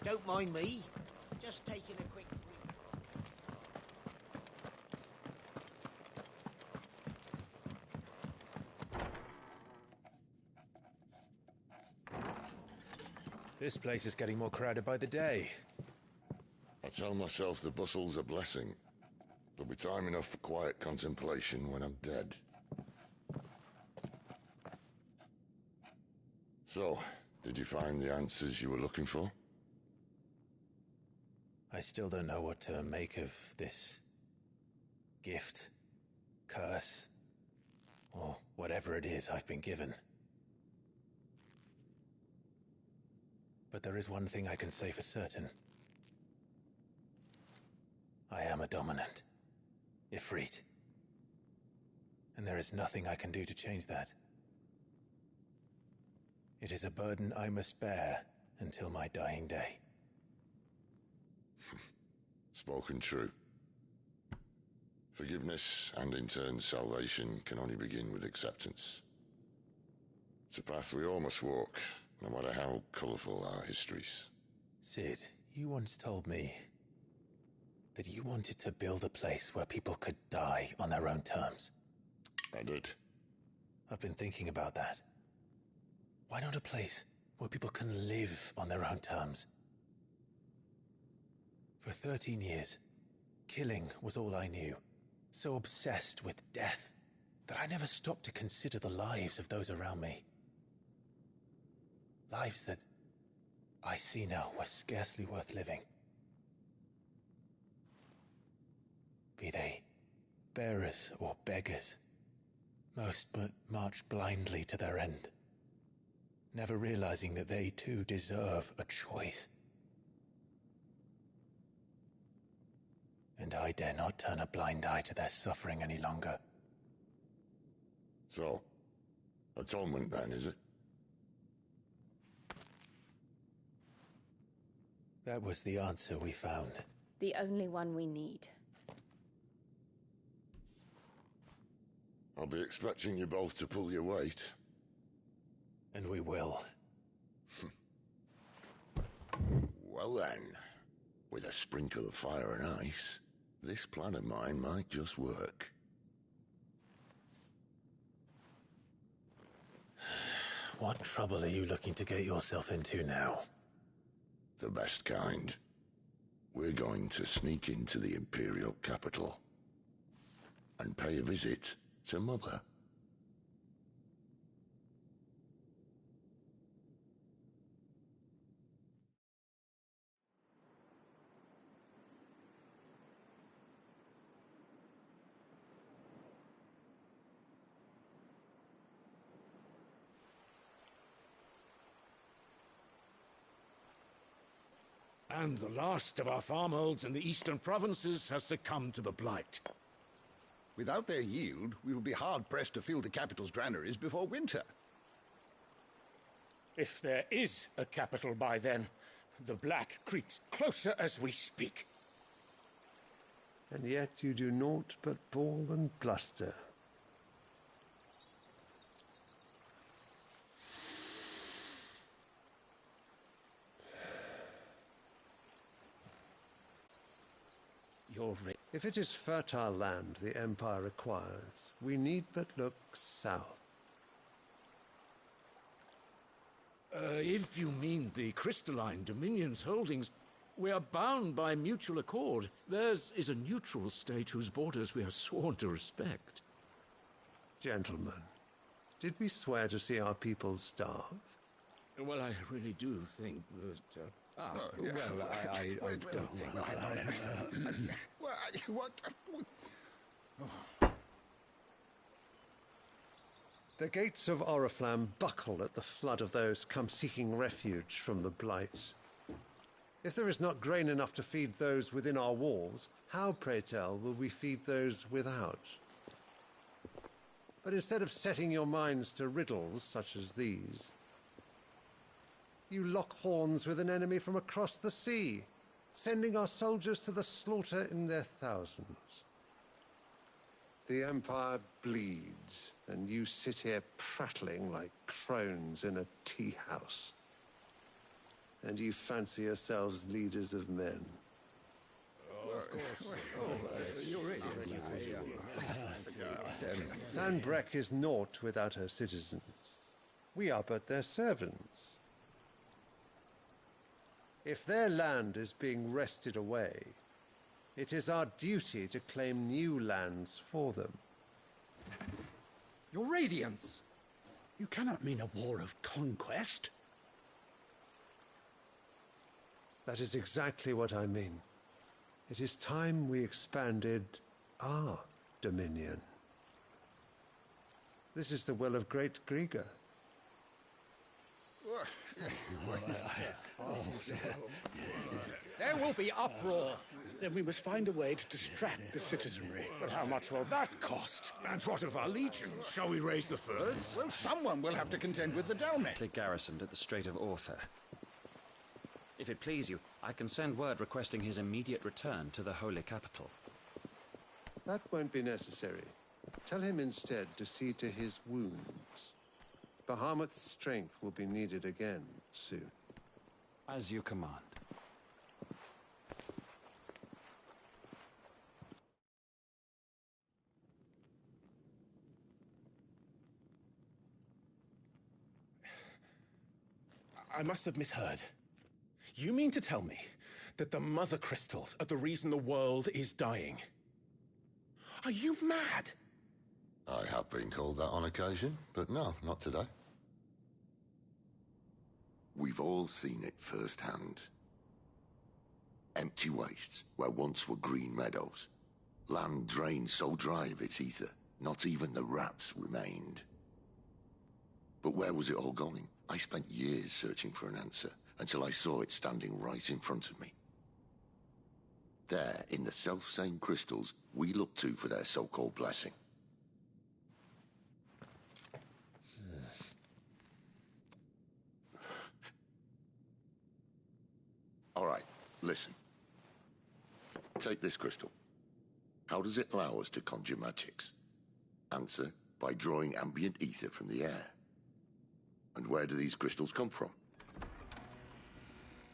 Don't mind me. Just taking a quick... This place is getting more crowded by the day. I tell myself the bustle's a blessing. There'll be time enough for quiet contemplation when I'm dead. So, did you find the answers you were looking for? I still don't know what to make of this gift, curse, or whatever it is I've been given. But there is one thing I can say for certain. I am a dominant, Ifrit. And there is nothing I can do to change that. It is a burden I must bear until my dying day. Spoken true. Forgiveness, and in turn salvation, can only begin with acceptance. It's a path we all must walk, no matter how colourful our histories. Sid, you once told me that you wanted to build a place where people could die on their own terms. I did. I've been thinking about that. Why not a place where people can live on their own terms? For 13 years, killing was all I knew. So obsessed with death that I never stopped to consider the lives of those around me. Lives that I see now were scarcely worth living. Be they bearers or beggars, most but march blindly to their end, never realizing that they too deserve a choice. And I dare not turn a blind eye to their suffering any longer. So, atonement then, is it? That was the answer we found. The only one we need. I'll be expecting you both to pull your weight. And we will. Well then, with a sprinkle of fire and ice, this plan of mine might just work. What trouble are you looking to get yourself into now? The best kind. We're going to sneak into the Imperial capital and pay a visit to Mother. And the last of our farmholds in the eastern provinces has succumbed to the blight. Without their yield, we will be hard-pressed to fill the capital's granaries before winter. If there is a capital by then, the black creeps closer as we speak. And yet you do naught but bawl and bluster. If it is fertile land the Empire requires, we need but look south. If you mean the crystalline Dominion's holdings, we are bound by mutual accord. Theirs is a neutral state whose borders we are sworn to respect. Gentlemen, did we swear to see our people starve? Well, I really do think that... I don't think... The gates of Oriflamme buckle at the flood of those come seeking refuge from the blight. If there is not grain enough to feed those within our walls, how, pray tell, will we feed those without? But instead of setting your minds to riddles such as these, you lock horns with an enemy from across the sea, sending our soldiers to the slaughter in their thousands. The Empire bleeds, and you sit here prattling like crones in a tea house. And you fancy yourselves leaders of men. Sanbreque is naught without her citizens. We are but their servants. If their land is being wrested away, it is our duty to claim new lands for them. Your Radiance! You cannot mean a war of conquest. That is exactly what I mean. It is time we expanded our dominion. This is the will of great Grieger. There will be uproar. Then we must find a way to distract the citizenry. But how much will that cost? And what of our legions? Shall we raise the furs? Well, someone will have to contend with the Dalmet. Garrisoned at the Strait of Arthur. If it please you, I can send word requesting his immediate return to the Holy Capital. That won't be necessary. Tell him instead to see to his wounds. Bahamut's strength will be needed again soon. As you command. I must have misheard. You mean to tell me that the Mother Crystals are the reason the world is dying? Are you mad? I have been called that on occasion, but no, not today. We've all seen it firsthand. Empty wastes where once were green meadows. Land drained so dry of its ether, not even the rats remained. But where was it all going? I spent years searching for an answer, until I saw it standing right in front of me. There, in the self-same crystals we look to for their so-called blessing. All right, listen. Take this crystal. How does it allow us to conjure magics? Answer, by drawing ambient ether from the air. And where do these crystals come from?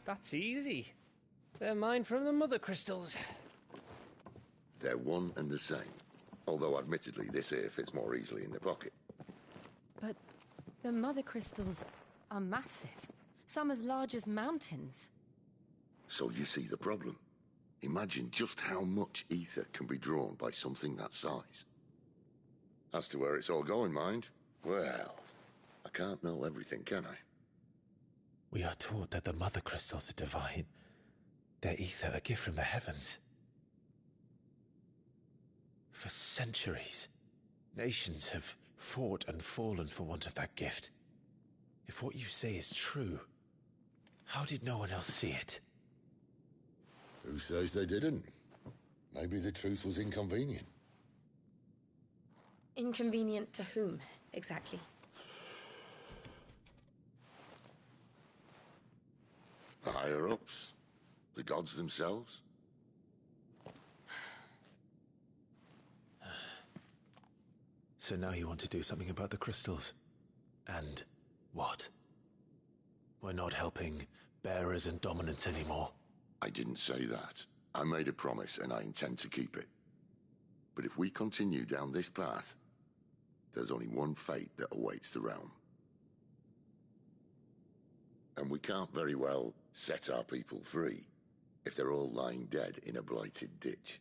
That's easy. They're mine from the Mother Crystals. They're one and the same. Although admittedly this here fits more easily in the pocket. But the Mother Crystals are massive. Some as large as mountains. So you see the problem. Imagine just how much ether can be drawn by something that size. As to where it's all going, mind, well, I can't know everything, can I? We are taught that the Mother Crystals are divine. Their ether a gift from the heavens. For centuries, nations have fought and fallen for want of that gift. If what you say is true, how did no one else see it? Who says they didn't? Maybe the truth was inconvenient. Inconvenient to whom, exactly? The higher-ups? The gods themselves? So now you want to do something about the crystals? And what? We're not helping bearers and dominants anymore. I didn't say that. I made a promise and I intend to keep it. But if we continue down this path, there's only one fate that awaits the realm. And we can't very well set our people free if they're all lying dead in a blighted ditch.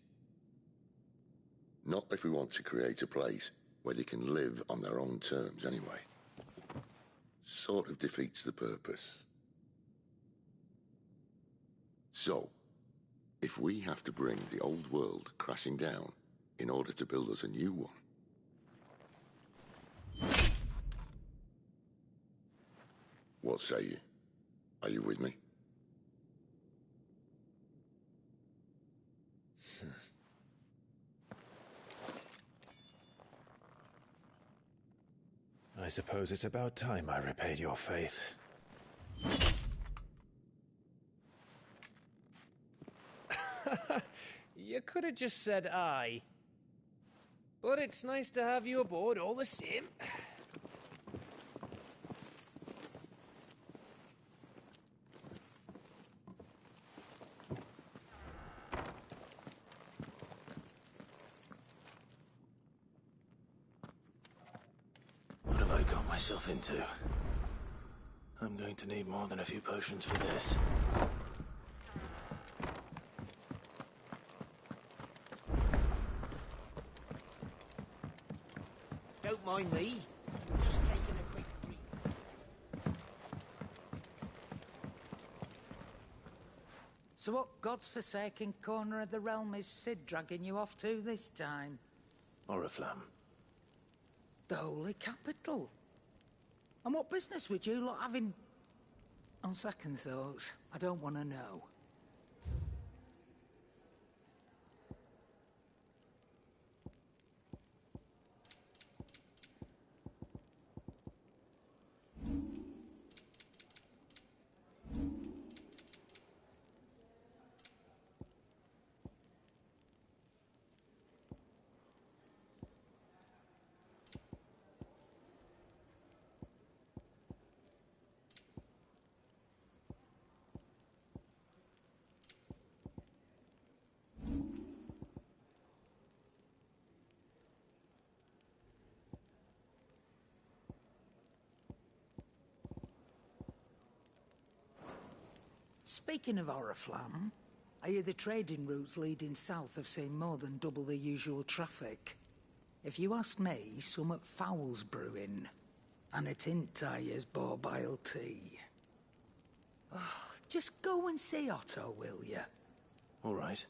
Not if we want to create a place where they can live on their own terms anyway. Sort of defeats the purpose. So, if we have to bring the old world crashing down in order to build us a new one, what say you? Are you with me? I suppose it's about time I repaid your faith. You could have just said aye. But it's nice to have you aboard all the same. myself into. I'm going to need more than a few potions for this. Don't mind me. Just taking a quick read. So what God's forsaken corner of the realm is Sid dragging you off to this time? Oriflamme. The Holy Capital. And what business would you lot have in... On second thoughts, I don't want to know. Speaking of Oriflamme, I hear the trading routes leading south have seen more than double the usual traffic. If you ask me, summat foul's brewing. And a tint tires borbile tea. Oh, just go and see Otto, will you? All right.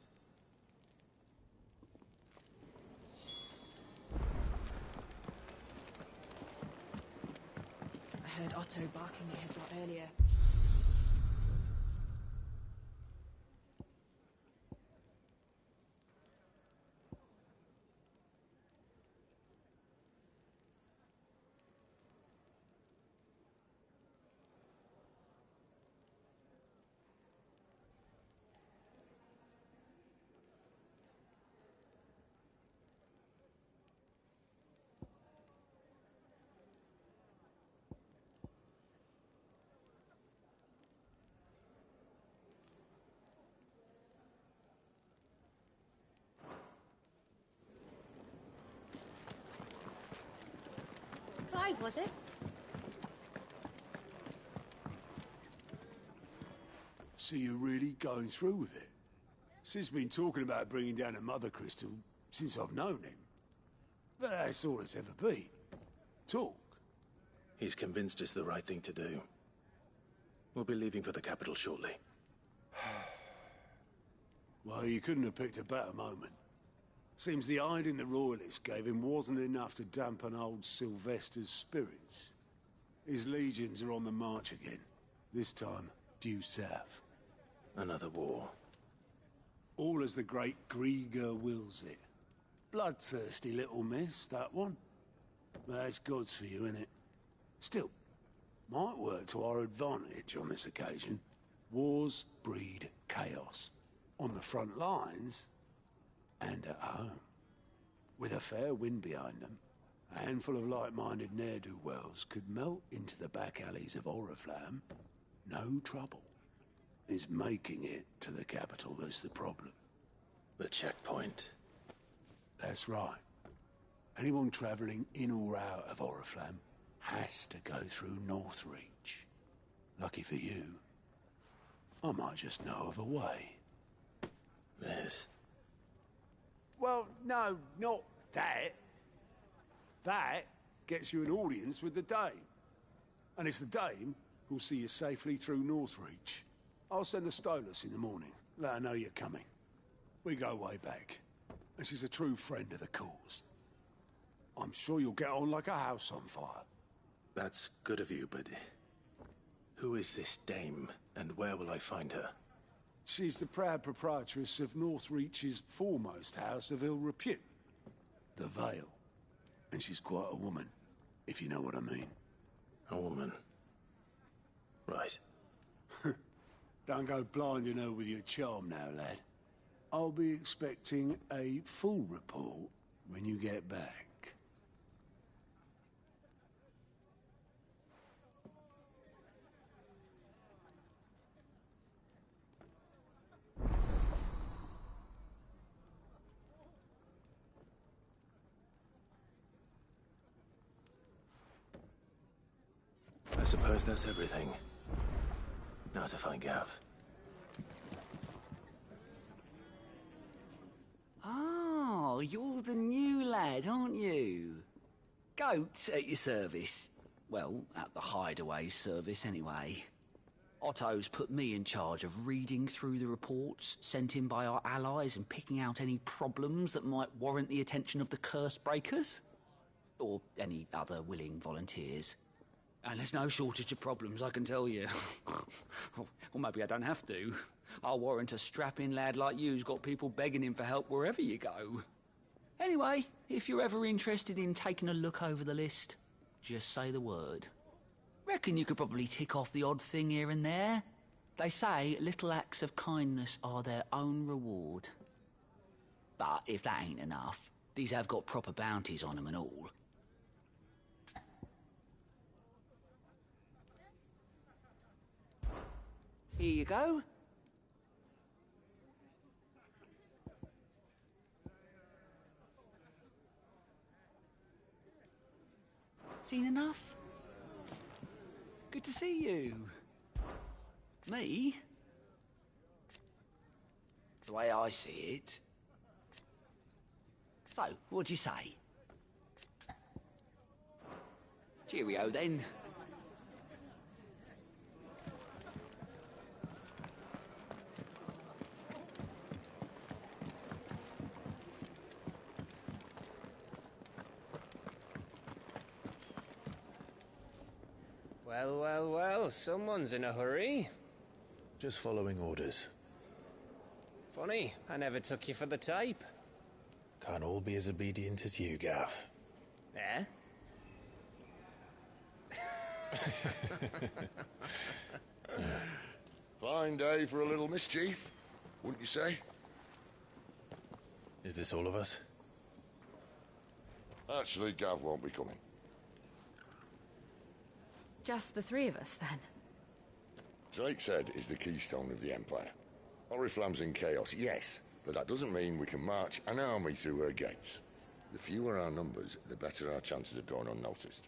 I heard Otto barking at his lot earlier. Clive, was it? So you're really going through with it? Sid's been talking about bringing down a mother crystal since I've known him. But that's all it's ever been. Talk. He's convinced it's the right thing to do. We'll be leaving for the capital shortly. Well, you couldn't have picked a better moment. Seems the hiding the royalists gave him wasn't enough to dampen old Sylvester's spirits. His legions are on the march again. This time, due south. Another war. All as the great Grieger wills it. Bloodthirsty little miss, that one. That's God's for you, innit? Still, might work to our advantage on this occasion. Wars breed chaos. On the front lines, and at home. With a fair wind behind them, a handful of like-minded ne'er-do-wells could melt into the back alleys of Oriflamme. No trouble. It's making it to the capital that's the problem. The checkpoint. That's right. Anyone travelling in or out of Oriflamme has to go through Northreach. Lucky for you, I might just know of a way. This? Well, no, not that. That gets you an audience with the Dame. And it's the Dame who'll see you safely through Northreach. I'll send the Stolas in the morning. Let her know you're coming. We go way back. And she's a true friend of the cause. I'm sure you'll get on like a house on fire. That's good of you, but... who is this Dame, and where will I find her? She's the proud proprietress of Northreach's foremost house of ill repute, the Vale. And she's quite a woman, if you know what I mean. A woman? Right. Don't go blinding her with your charm now, lad. I'll be expecting a full report when you get back. I suppose that's everything. Now to find Gav. Oh, you're the new lad, aren't you? Goat at your service. Well, at the hideaway service, anyway. Otto's put me in charge of reading through the reports sent in by our allies and picking out any problems that might warrant the attention of the curse breakers. Or any other willing volunteers. And there's no shortage of problems, I can tell you. Or maybe I don't have to. I'll warrant a strapping lad like you's got people begging him for help wherever you go. Anyway, if you're ever interested in taking a look over the list, just say the word. Reckon you could probably tick off the odd thing here and there. They say little acts of kindness are their own reward. But if that ain't enough, these have got proper bounties on them and all. Here you go. Seen enough? Good to see you. Me? The way I see it. So, what'd you say? Cheerio then. Well, well, well, someone's in a hurry. Just following orders. Funny, I never took you for the type. Can't all be as obedient as you, Gav. Eh? Fine day for a little mischief, wouldn't you say? Is this all of us? Actually, Gav won't be coming. Just the three of us, then? Drake's Head is the keystone of the Empire. Oriflamme's in chaos, yes, but that doesn't mean we can march an army through her gates. The fewer our numbers, the better our chances of going unnoticed.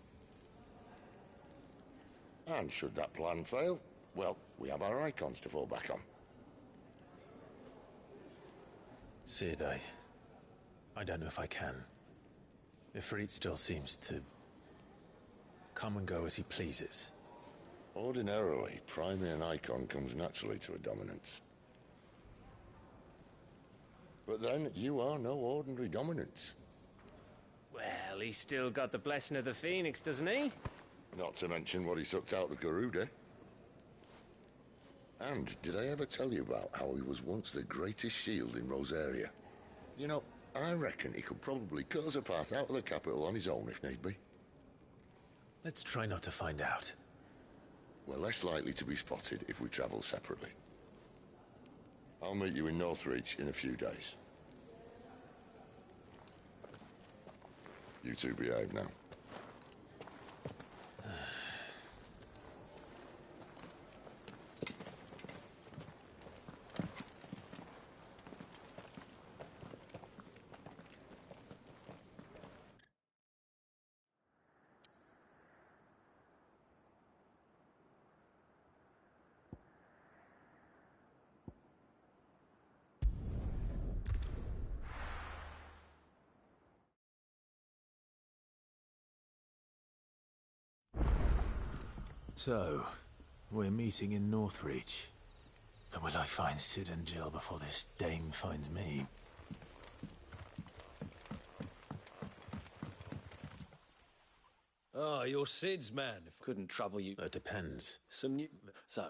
And should that plan fail, well, we have our Eikons to fall back on. Sid, I don't know if I can. Ifrit still seems to come and go as he pleases. Ordinarily, priming an Eikon comes naturally to a dominance. But then, you are no ordinary dominance. Well, he's still got the blessing of the Phoenix, doesn't he? Not to mention what he sucked out of Garuda. And did I ever tell you about how he was once the greatest shield in Rosaria? You know, I reckon he could probably cut us a path out of the capital on his own if need be. Let's try not to find out. We're less likely to be spotted if we travel separately. I'll meet you in Northreach in a few days. You two behave now. So, we're meeting in Northreach. And will I find Sid and Jill before this dame finds me? Oh, you're Sid's man. If I couldn't trouble you. That depends. Some new... So,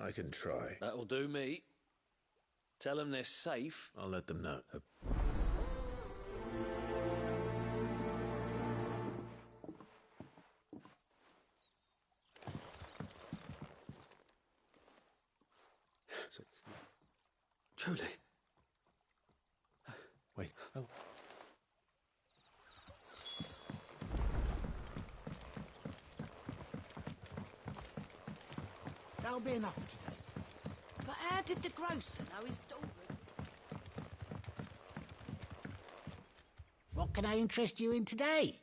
I can try. that'll do me. Tell them they're safe. I'll let them know. Truly. Wait. Oh. That'll be enough for today. But how did the grocer know his daughter? What can I interest you in today?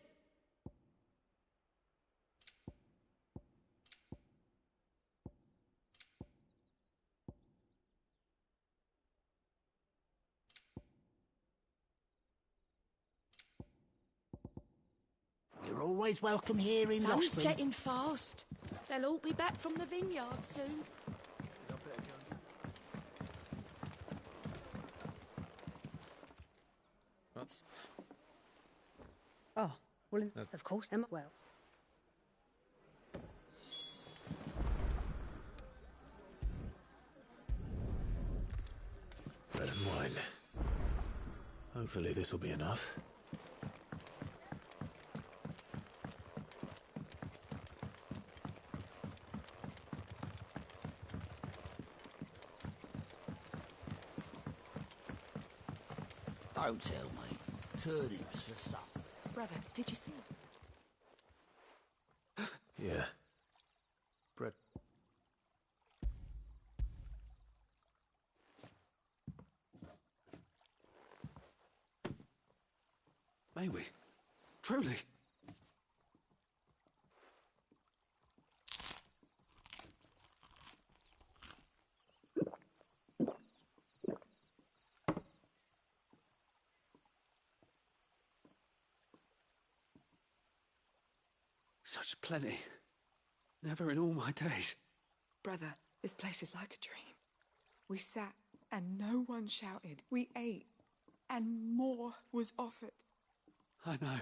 You're always welcome here in Sun's Lothbury. setting fast. They'll all be back from the vineyard soon. Oh, well, of course, Emma. Well. Bread and wine. Hopefully this will be enough. Don't tell me. Turnips for supper. Brother, did you see? Yeah. Bread. May we? Truly? Such plenty. Never in all my days. Brother, this place is like a dream. We sat and no one shouted. We ate and more was offered. I know.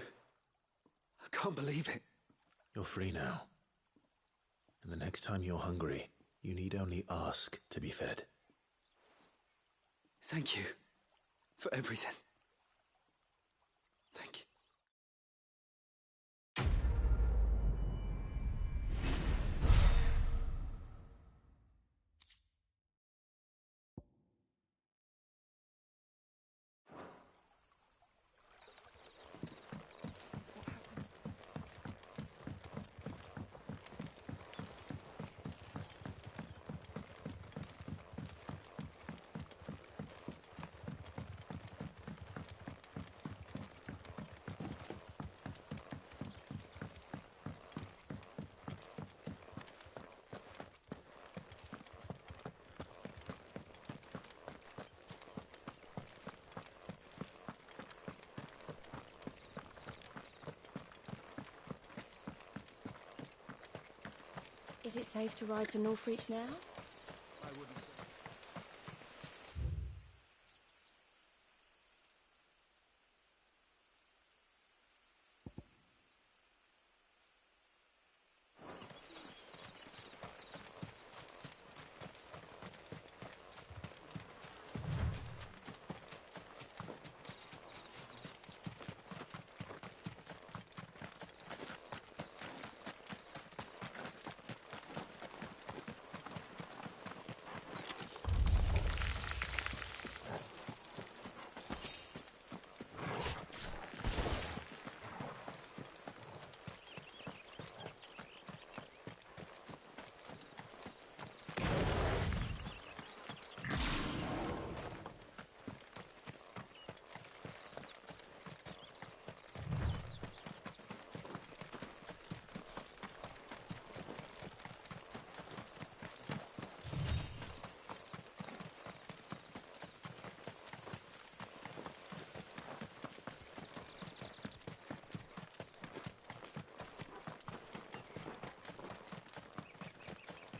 I can't believe it. You're free now. And the next time you're hungry, you need only ask to be fed. Thank you for everything. Thank you. Is it safe to ride to Northreach now?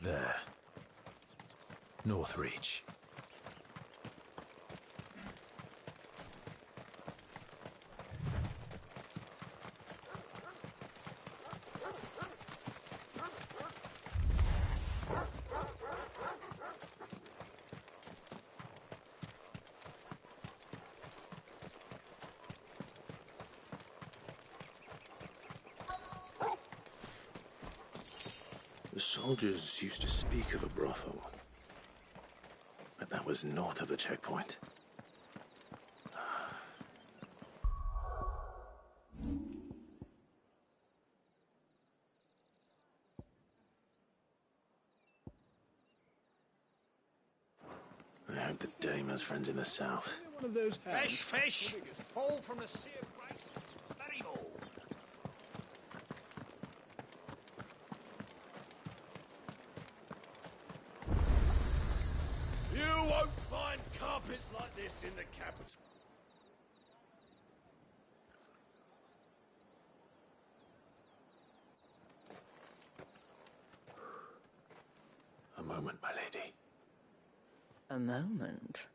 There. Northreach. The soldiers used to speak of a brothel, but that was north of the checkpoint. I hope the dame has friends in the south. One of those Fresh fish! All from the Sea of Grace. Very old. You won't find carpets like this in the capital. moment, my lady. A moment?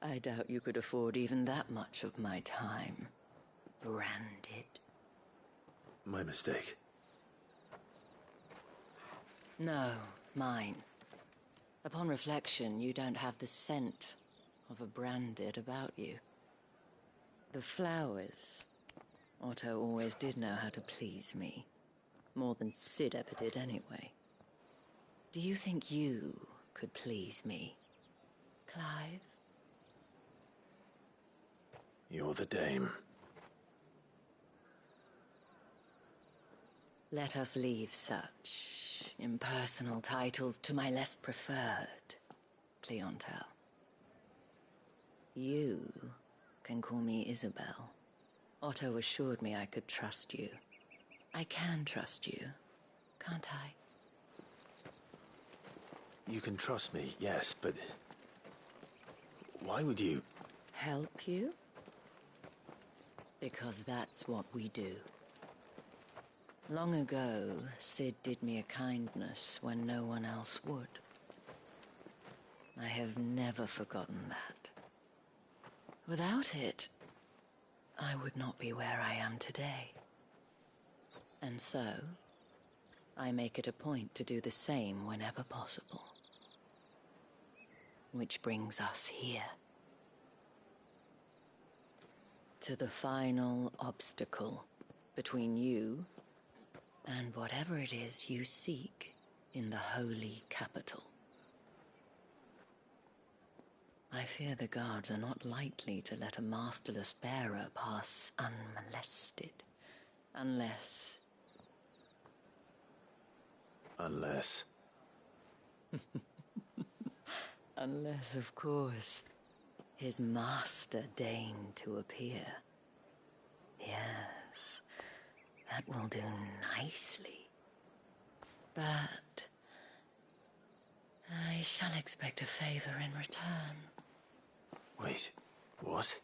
I doubt you could afford even that much of my time. Branded. My mistake. No, mine. Upon reflection, you don't have the scent of a branded about you. The flowers. Otto always did know how to please me. More than Sid ever did anyway. Do you think you could please me, Clive? You're the dame. Let us leave such impersonal titles to my less preferred clientele. You can call me Isabel. Otto assured me I could trust you. I can trust you, can't I? You can trust me, yes, but... why would you... Help you? Because that's what we do. Long ago, Sid did me a kindness when no one else would. I have never forgotten that. Without it, I would not be where I am today. And so, I make it a point to do the same whenever possible. Which brings us here. To the final obstacle between you and whatever it is you seek in the holy capital. I fear the guards are not likely to let a masterless bearer pass unmolested. Unless... Unless... Unless, of course, his master deigned to appear. Yes, that will do nicely. But... I shall expect a favor in return. Wait, what?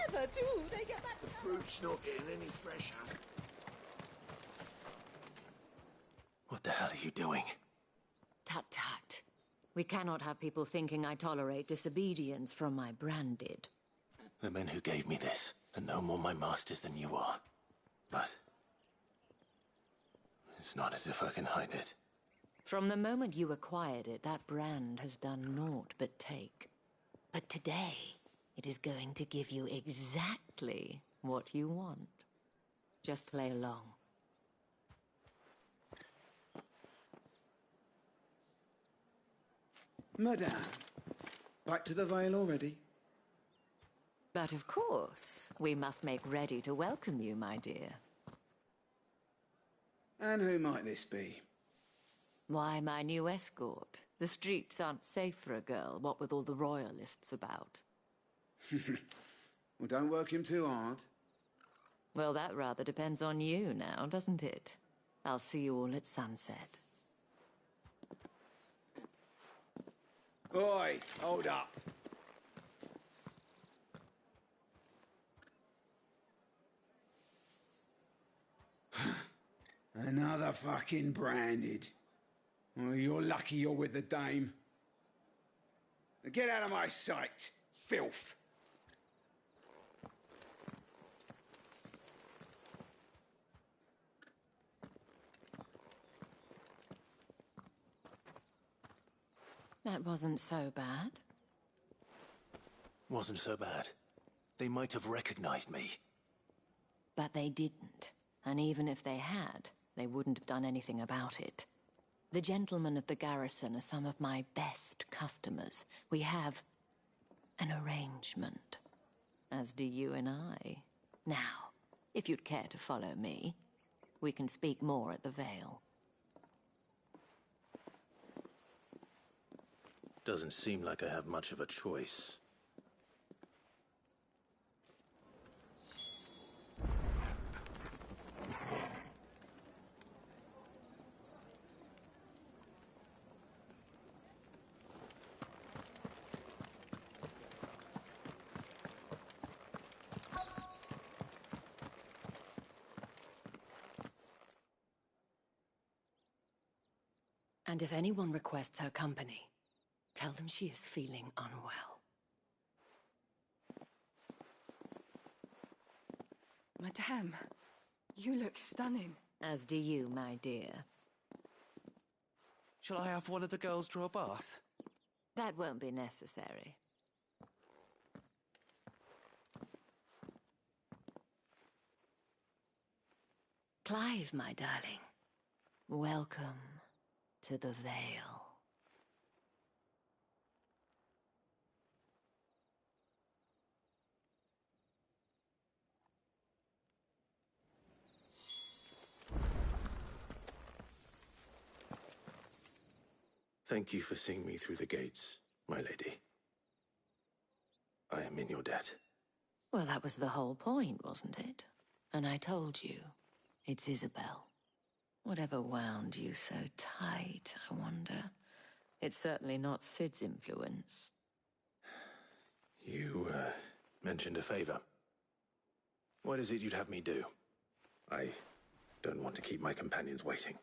However do they get that? The fruit's not getting any fresher. What the hell are you doing? Tut-tut. We cannot have people thinking I tolerate disobedience from my branded. The men who gave me this are no more my masters than you are. But... it's not as if I can hide it. From the moment you acquired it, that brand has done naught but take. But today, it is going to give you exactly what you want. Just play along. Madame, back to the Vale already? But of course, we must make ready to welcome you, my dear. And who might this be? Why, my new escort. The streets aren't safe for a girl, what with all the royalists about. Well, don't work him too hard. Well, that rather depends on you now, doesn't it? I'll see you all at sunset. Oi, hold up. Another fucking branded. Well, you're lucky you're with the dame. Now get out of my sight, filth. That wasn't so bad. Wasn't so bad. They might have recognized me. But they didn't. And even if they had, they wouldn't have done anything about it. The gentlemen of the garrison are some of my best customers. We have an arrangement, as do you and I. Now, if you'd care to follow me, we can speak more at the Vale. Doesn't seem like I have much of a choice. And if anyone requests her company, tell them she is feeling unwell. Madame, you look stunning. As do you, my dear. Shall I have one of the girls draw a bath? That won't be necessary. Clive, my darling. Welcome to the Vale. Thank you for seeing me through the gates, my lady. I am in your debt. Well, that was the whole point, wasn't it? And I told you, it's Isabel. Whatever wound you so tight, I wonder. It's certainly not Sid's influence. You, mentioned a favor. What is it you'd have me do? I don't want to keep my companions waiting.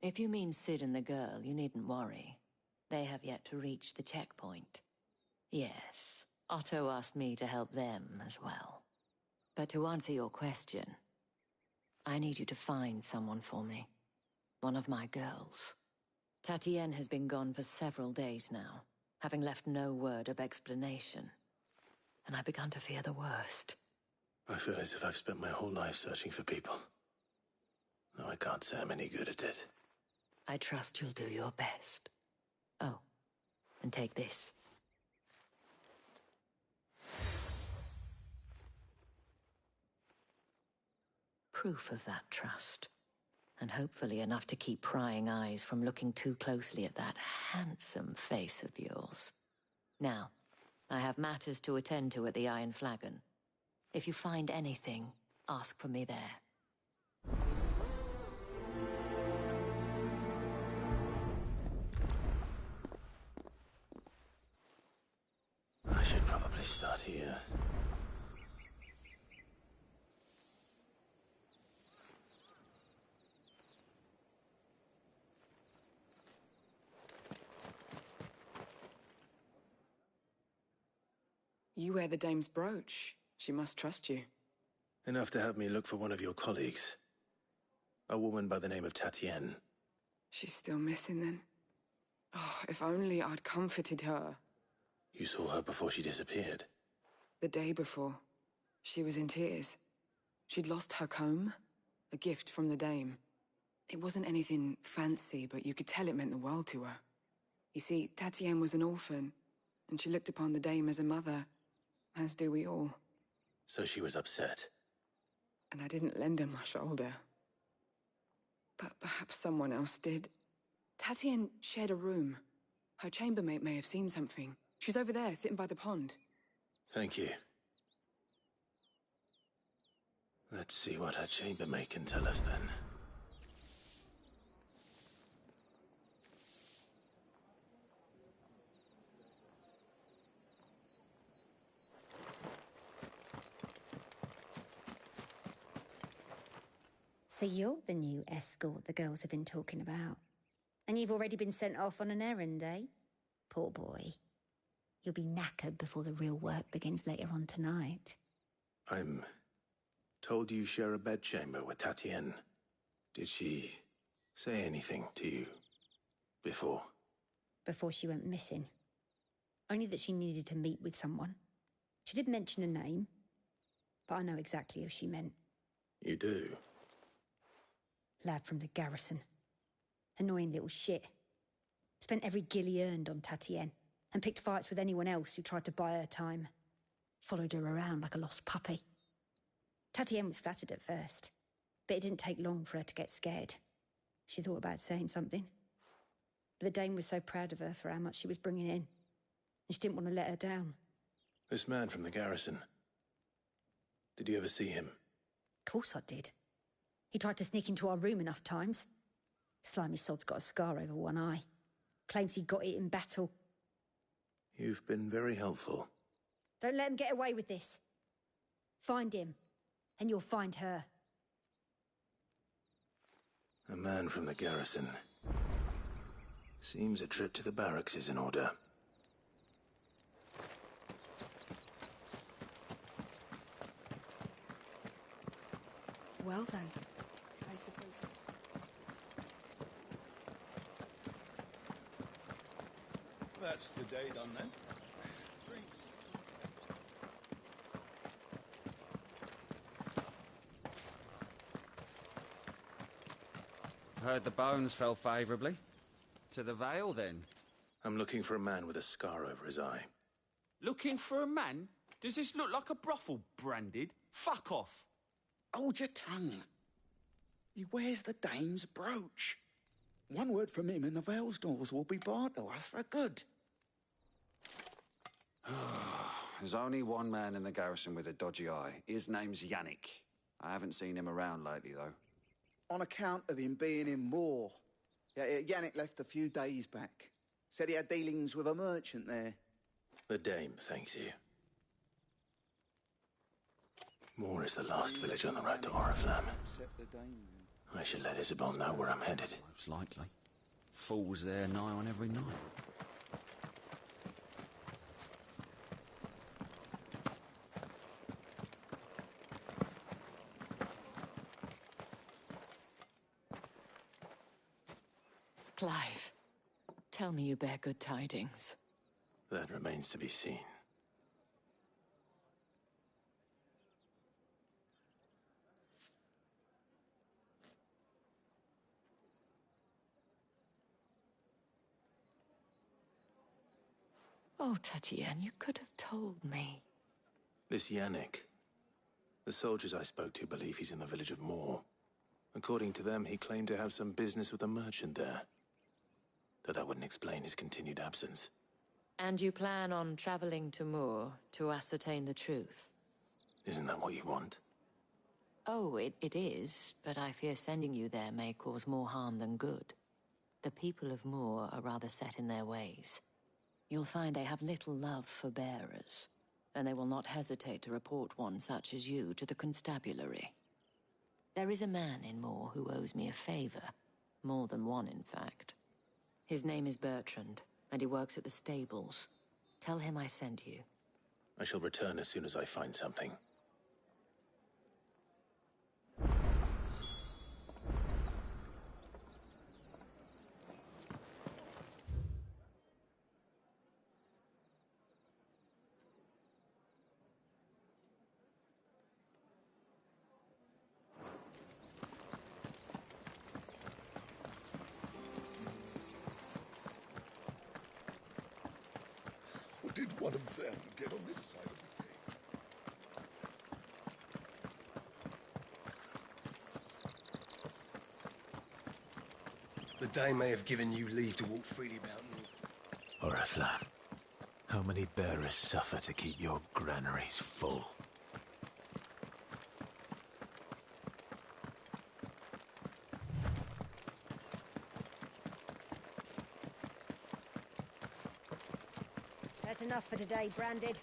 If you mean Sid and the girl, you needn't worry. They have yet to reach the checkpoint. Yes, Otto asked me to help them as well. But to answer your question, I need you to find someone for me. One of my girls. Tatienne has been gone for several days now, having left no word of explanation. And I've begun to fear the worst. I feel as if I've spent my whole life searching for people. No, I can't say I'm any good at it. I trust you'll do your best. Oh, and take this. Proof of that trust. And hopefully enough to keep prying eyes from looking too closely at that handsome face of yours. Now, I have matters to attend to at the Iron Flagon. If you find anything, ask for me there. I should probably start here. You wear the dame's brooch. She must trust you. Enough to have me look for one of your colleagues. A woman by the name of Tatienne. She's still missing then. Oh, if only I'd comforted her. You saw her before she disappeared? The day before. She was in tears. She'd lost her comb, a gift from the dame. It wasn't anything fancy, but you could tell it meant the world to her. You see, Tatienne was an orphan, and she looked upon the dame as a mother, as do we all. So she was upset. And I didn't lend her my shoulder. But perhaps someone else did. Tatienne shared a room. Her chambermaid may have seen something. She's over there, sitting by the pond. Thank you. Let's see what her chambermaid can tell us then. So you're the new escort the girls have been talking about. And you've already been sent off on an errand, eh? Poor boy. You'll be knackered before the real work begins later on tonight. I'm told you share a bedchamber with Tatienne. Did she say anything to you before? Before she went missing. Only that she needed to meet with someone. She did mention a name, but I know exactly who she meant. You do? Lad from the garrison. Annoying little shit. Spent every guil he earned on Tatienne, and picked fights with anyone else who tried to buy her time. Followed her around like a lost puppy. Tatienne was flattered at first, but it didn't take long for her to get scared. She thought about saying something. But the dame was so proud of her for how much she was bringing in, and she didn't want to let her down. This man from the garrison. Did you ever see him? Of course I did. He tried to sneak into our room enough times. Slimy sod's got a scar over one eye. Claims he got it in battle. You've been very helpful. Don't let him get away with this. Find him, and you'll find her. A man from the garrison. Seems a trip to the barracks is in order. Well then, I suppose... That's the day done then. Drinks. Heard the bones fell favourably. To the Vale, then? I'm looking for a man with a scar over his eye. Looking for a man? Does this look like a brothel, Branded? Fuck off! Hold your tongue. He wears the dame's brooch. One word from him and the Vale's doors will be barred to us for good. There's only one man in the garrison with a dodgy eye. His name's Yannick. I haven't seen him around lately, though. On account of him being in war. Yannick left a few days back. Said he had dealings with a merchant there. The dame thanks you. Moor is the last village on the road to Oriflamme. I should let Isabel know where I'm headed. Most likely. Fools there nigh on every night. Clive, tell me you bear good tidings. That remains to be seen. Oh, Tatienne, you could have told me. This Yannick. The soldiers I spoke to believe he's in the village of Moor. According to them, he claimed to have some business with a merchant there. Though that wouldn't explain his continued absence. And you plan on traveling to Moor to ascertain the truth? Isn't that what you want? Oh, it is, but I fear sending you there may cause more harm than good. The people of Moor are rather set in their ways. You'll find they have little love for bearers, and they will not hesitate to report one such as you to the constabulary. There is a man in Moor who owes me a favor. More than one, in fact. His name is Bertrand, and he works at the stables. Tell him I sent you. I shall return as soon as I find something. Did one of them get on this side of the The dame may have given you leave to walk freely about north. Oriflamme, how many bearers suffer to keep your granaries full? That's enough for today, Branded.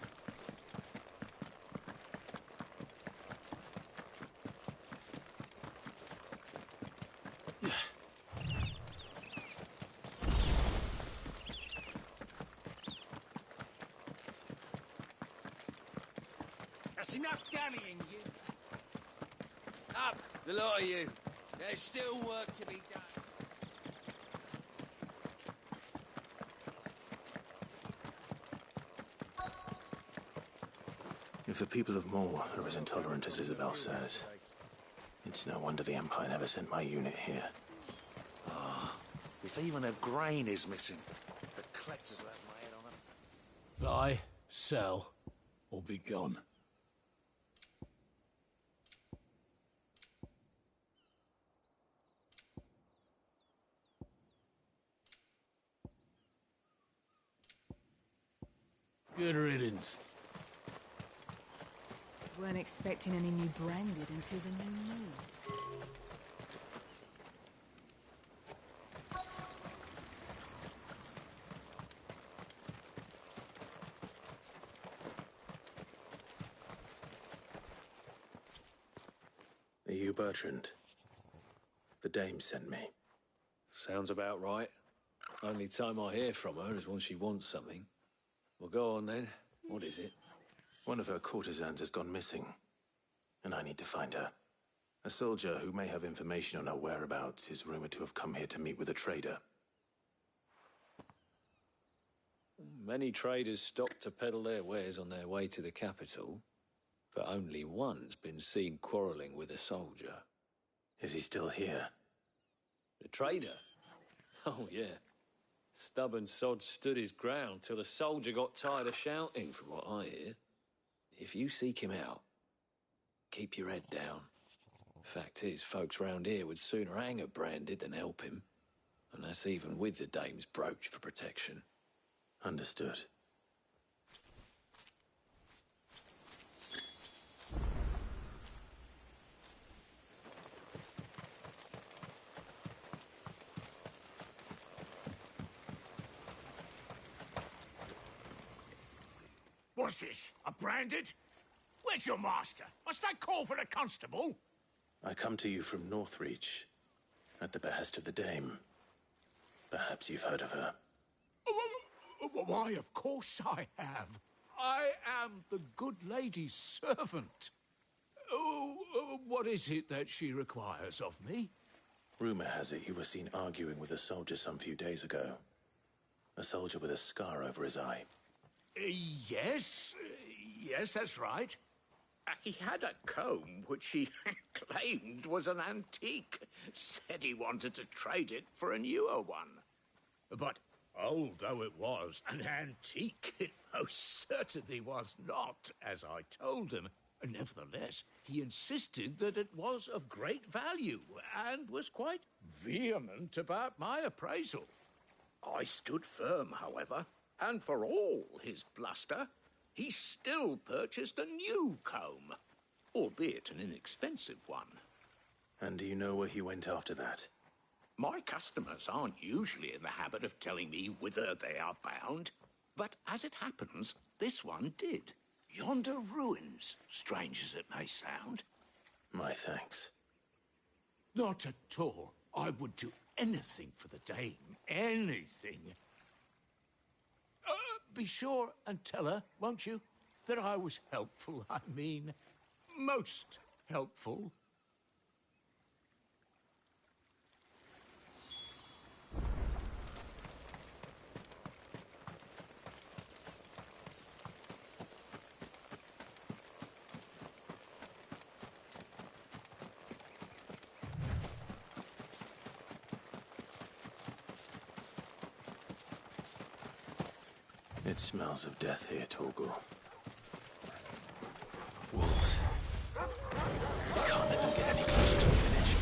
That's enough dallying, you. Up, the lot of you. There's still work to be done. If the people of Moor are as intolerant as Isabel says, it's no wonder the Empire never sent my unit here. If even a grain is missing, the collectors will have my head on them. Buy, sell, or be gone. Good riddance. Weren't expecting any new Branded until the new moon. Are you Bertrand? The dame sent me. Sounds about right. Only time I hear from her is when she wants something. Well, go on then. What is it? One of her courtesans has gone missing, and I need to find her. A soldier who may have information on her whereabouts is rumored to have come here to meet with a trader. Many traders stop to peddle their wares on their way to the capital, but only one's been seen quarrelling with a soldier. Is he still here? The trader? Oh, yeah. Stubborn sod stood his ground till the soldier got tired of shouting, from what I hear. If you seek him out, keep your head down. Fact is, folks round here would sooner hang a branded than help him. And that's even with the dame's brooch for protection. Understood. What's this? A branded? Where's your master? Must I call for the constable? I come to you from Northreach, at the behest of the dame. Perhaps you've heard of her. Why, of course I have. I am the good lady's servant. What is it that she requires of me? Rumor has it you were seen arguing with a soldier some few days ago. A soldier with a scar over his eye. Yes, that's right. He had a comb which he claimed was an antique. Said he wanted to trade it for a newer one. But old though it was, an antique it most certainly was not, as I told him. Nevertheless, he insisted that it was of great value, and was quite vehement about my appraisal. I stood firm, however, and for all his bluster, he still purchased a new comb, albeit an inexpensive one. And do you know where he went after that? My customers aren't usually in the habit of telling me whither they are bound, but as it happens, this one did. Yonder ruins, strange as it may sound. My thanks. Not at all. I would do anything for the dame. Anything. Be sure and tell her, won't you, that I was helpful. I mean, most helpful. It smells of death here, Torgal. Wolves. We can't let them get any closer to the village.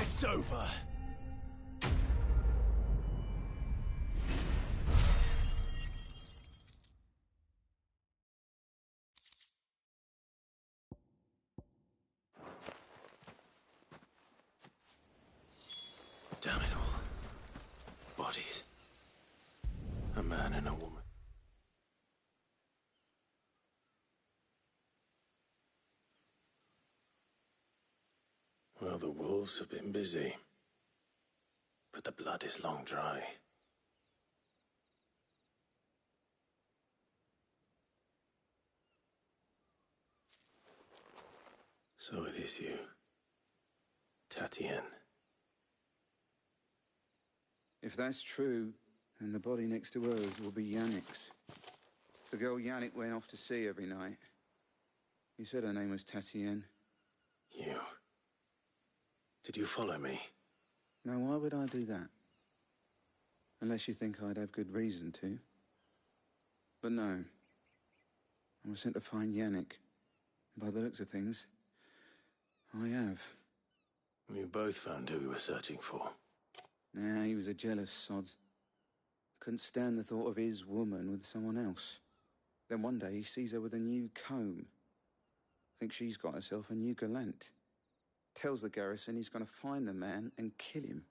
It's over. Damn it all. Bodies. A man and a woman. Well, the wolves have been busy. But the blood is long dry. So it is you, Tatien. If that's true, then the body next to hers will be Yannick's. The girl Yannick went off to sea every night. He said her name was Tatien. You. Did you follow me? Now, why would I do that? Unless you think I'd have good reason to. But no. I was sent to find Yannick. By the looks of things, I have. We both found who we were searching for. Nah, he was a jealous sod. Couldn't stand the thought of his woman with someone else. Then one day he sees her with a new comb. thinks she's got herself a new gallant. Tells the garrison he's going to find the man and kill him.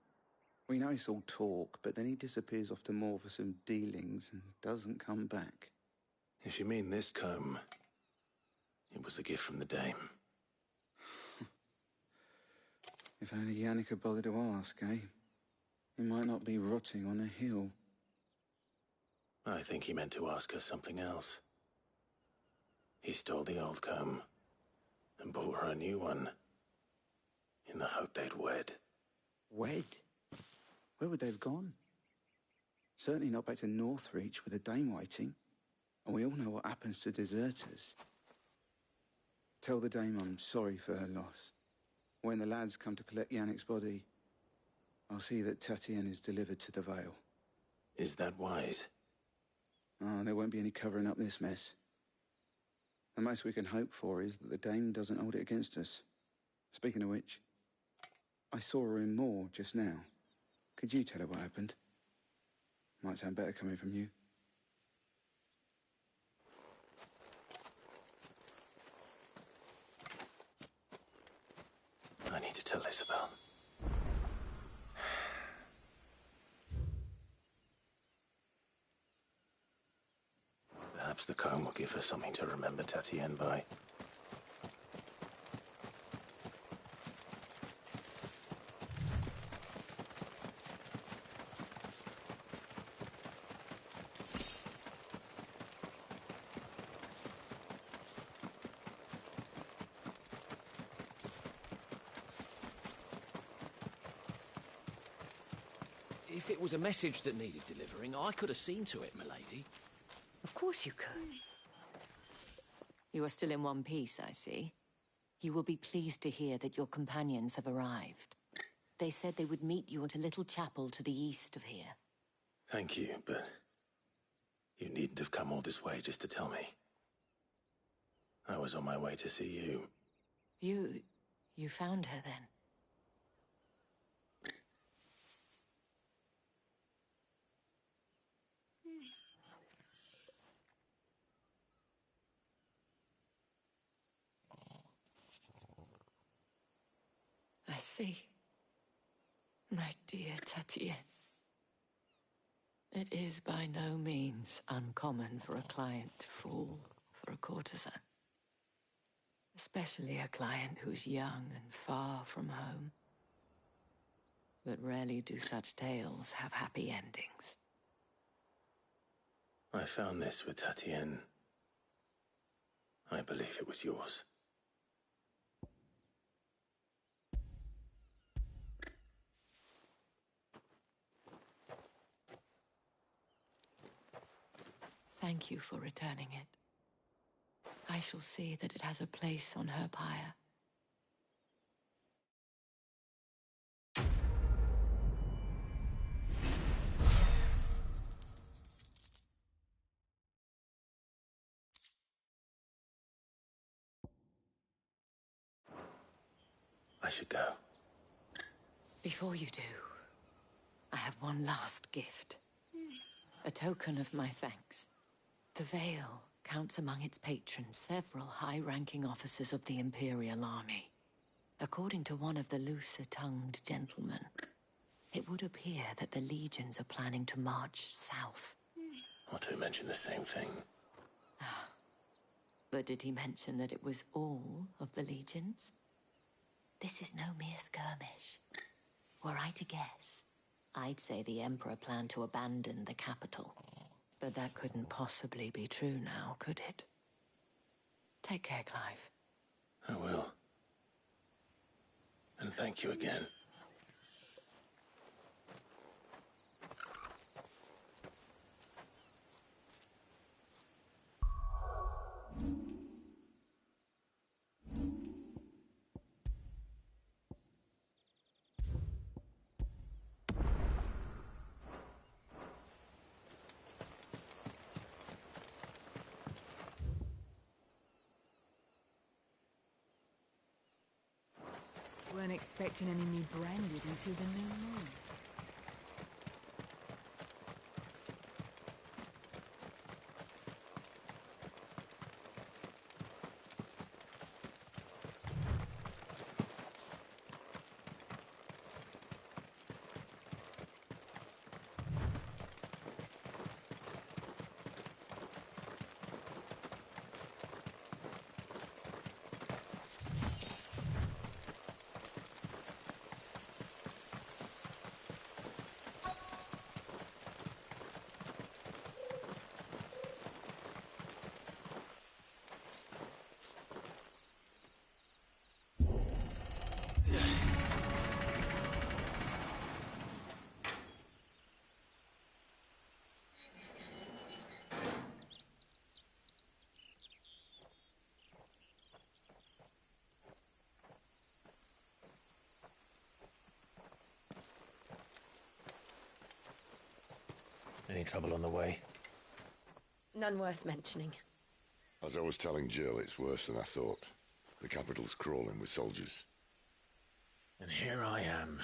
We know it's all talk, but then he disappears off to Moor for some dealings and doesn't come back. If you mean this comb, it was a gift from the dame. If only Yannick had bothered to ask, eh? He might not be rotting on a hill. I think he meant to ask us something else. He stole the old comb and bought her a new one in the hope they'd wed. Wed? Where would they have gone? Certainly not back to Northreach with a dame waiting. And we all know what happens to deserters. Tell the dame I'm sorry for her loss. When the lads come to collect Yannick's body, I'll see that Tatienne is delivered to the Vale. Is that wise? Oh, there won't be any covering up this mess. The most we can hope for is that the dame doesn't hold it against us. Speaking of which, I saw her in Moor just now. Could you tell her what happened? Might sound better coming from you. I need to tell Isabel. Perhaps the comb will give her something to remember Tatienne by. If it was a message that needed delivering, I could have seen to it, milady. Of course you could. You are still in one piece, I see. You will be pleased to hear that your companions have arrived. They said they would meet you at a little chapel to the east of here. Thank you, but you needn't have come all this way just to tell me. I was on my way to see you. You found her then? I see. My dear Tatienne. It is by no means uncommon for a client to fall for a courtesan. Especially a client who's young and far from home. But rarely do such tales have happy endings. I found this with Tatienne. I believe it was yours. Thank you for returning it. I shall see that it has a place on her pyre. I should go. Before you do, I have one last gift. A token of my thanks. The Vale counts among its patrons several high-ranking officers of the Imperial Army. According to one of the looser-tongued gentlemen, it would appear that the legions are planning to march south. Otto mentioned the same thing. But did he mention that it was all of the legions? This is no mere skirmish. Were I to guess, I'd say the Emperor planned to abandon the capital. But that couldn't possibly be true now, could it? Take care, Clive. I will. And thank you again. Weren't expecting any me branded until the new moon. Any trouble on the way? None worth mentioning. As I was telling Jill, it's worse than I thought. The capital's crawling with soldiers. And here I am,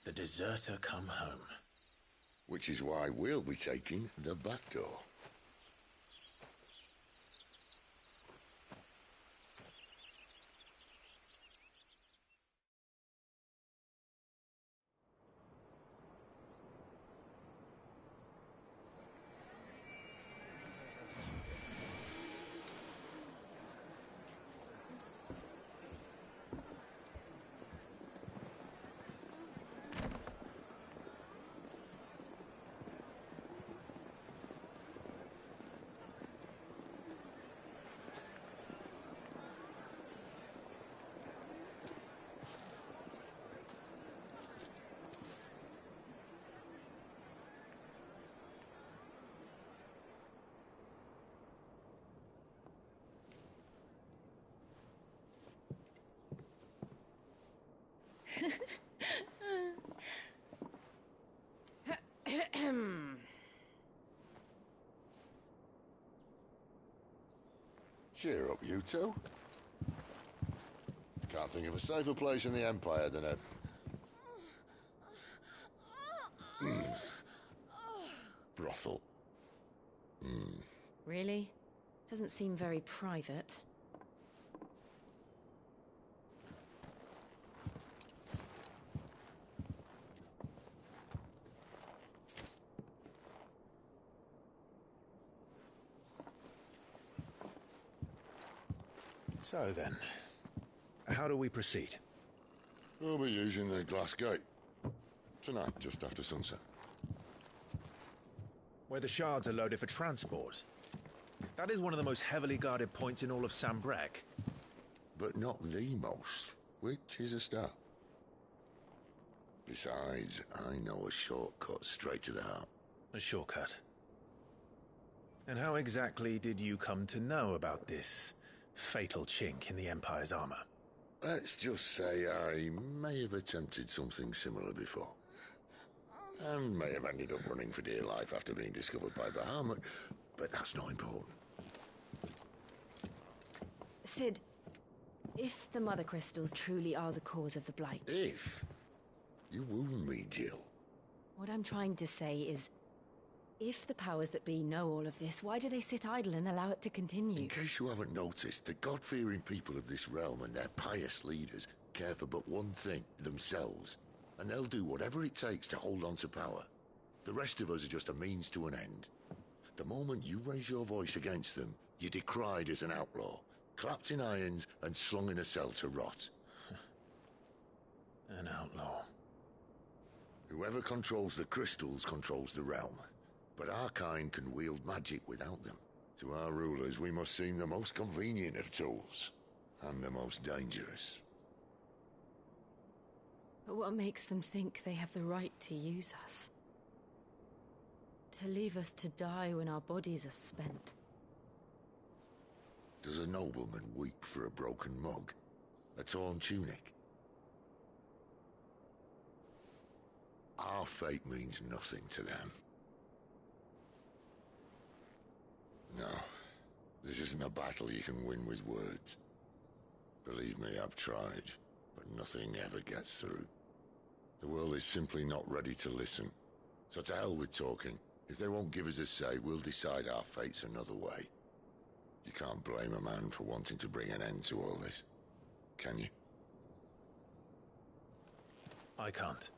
the deserter come home. Which is why we'll be taking the back door. Cheer up, you two. Can't think of a safer place in the Empire than a... brothel. Really? Doesn't seem very private. So then, how do we proceed? We'll be using the glass gate. Tonight, just after sunset. Where the shards are loaded for transport. That is one of the most heavily guarded points in all of Sambrek. But not the most, which is a start. Besides, I know a shortcut straight to the heart. A shortcut? And how exactly did you come to know about this fatal chink in the Empire's armor? Let's just say I may have attempted something similar before. And may have ended up running for dear life after being discovered by Bahamut, but that's not important. Sid, if the Mother Crystals truly are the cause of the Blight... If? You wound me, Jill. What I'm trying to say is, if the powers that be know all of this, why do they sit idle and allow it to continue? In case you haven't noticed, the God-fearing people of this realm and their pious leaders care for but one thing, themselves. And they'll do whatever it takes to hold on to power. The rest of us are just a means to an end. The moment you raise your voice against them, you're decried as an outlaw, clapped in irons and slung in a cell to rot. An outlaw. Whoever controls the crystals controls the realm. But our kind can wield magic without them. To our rulers, we must seem the most convenient of tools. And the most dangerous. But what makes them think they have the right to use us? To leave us to die when our bodies are spent? Does a nobleman weep for a broken mug? A torn tunic? Our fate means nothing to them. No, this isn't a battle you can win with words. Believe me, I've tried, but nothing ever gets through. The world is simply not ready to listen. So to hell with talking. If they won't give us a say, we'll decide our fates another way. You can't blame a man for wanting to bring an end to all this, can you? I can't.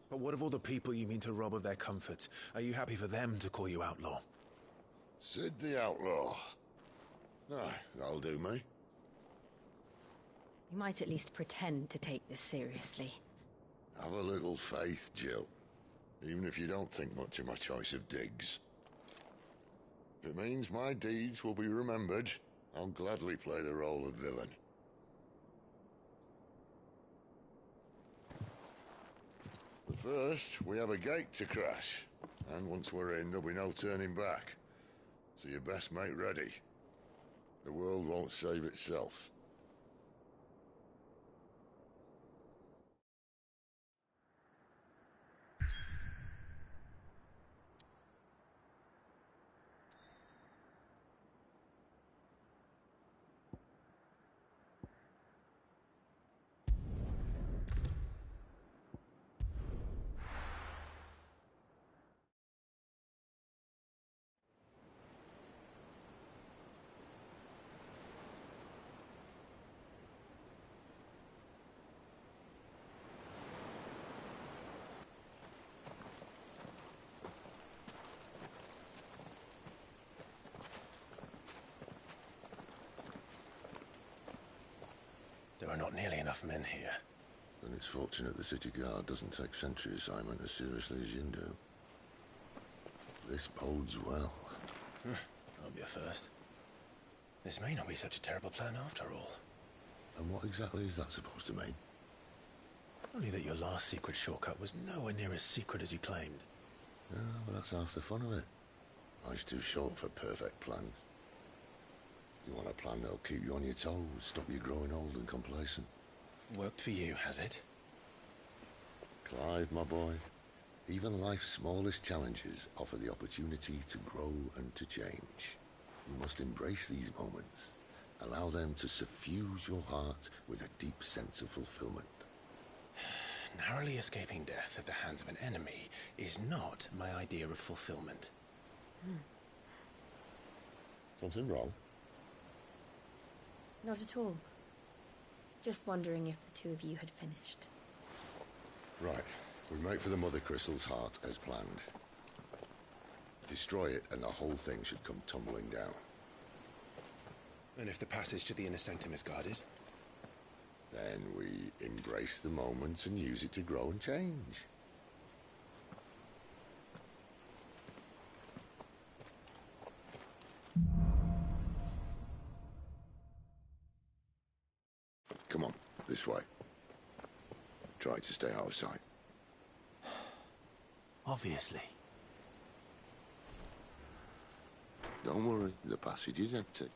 But what of all the people you mean to rob of their comforts? Are you happy for them to call you outlaw? Sid the Outlaw. Ah, that'll do me. You might at least pretend to take this seriously. Have a little faith, Jill. Even if you don't think much of my choice of digs. If it means my deeds will be remembered, I'll gladly play the role of villain. But first, we have a gate to crash. And once we're in, there'll be no turning back. So you best make ready. The world won't save itself. There are not nearly enough men here. Then it's fortunate the city guard doesn't take sentry assignment as seriously as you do. This bodes well. I'll be a first. This may not be such a terrible plan after all. And what exactly is that supposed to mean? Only that your last secret shortcut was nowhere near as secret as you claimed. Yeah, but that's half the fun of it. Life's too short for perfect plans. You want a plan that'll keep you on your toes, stop you growing old and complacent. Worked for you, has it? Clive, my boy, even life's smallest challenges offer the opportunity to grow and to change. You must embrace these moments. Allow them to suffuse your heart with a deep sense of fulfillment. Narrowly escaping death at the hands of an enemy is not my idea of fulfillment. Something wrong? Not at all. Just wondering if the two of you had finished. Right. We make for the Mother Crystal's heart as planned. Destroy it and the whole thing should come tumbling down. And if the passage to the inner sanctum is guarded? Then we embrace the moment and use it to grow and change. Come on, this way. Try to stay out of sight. Obviously. Don't worry, the passage is empty.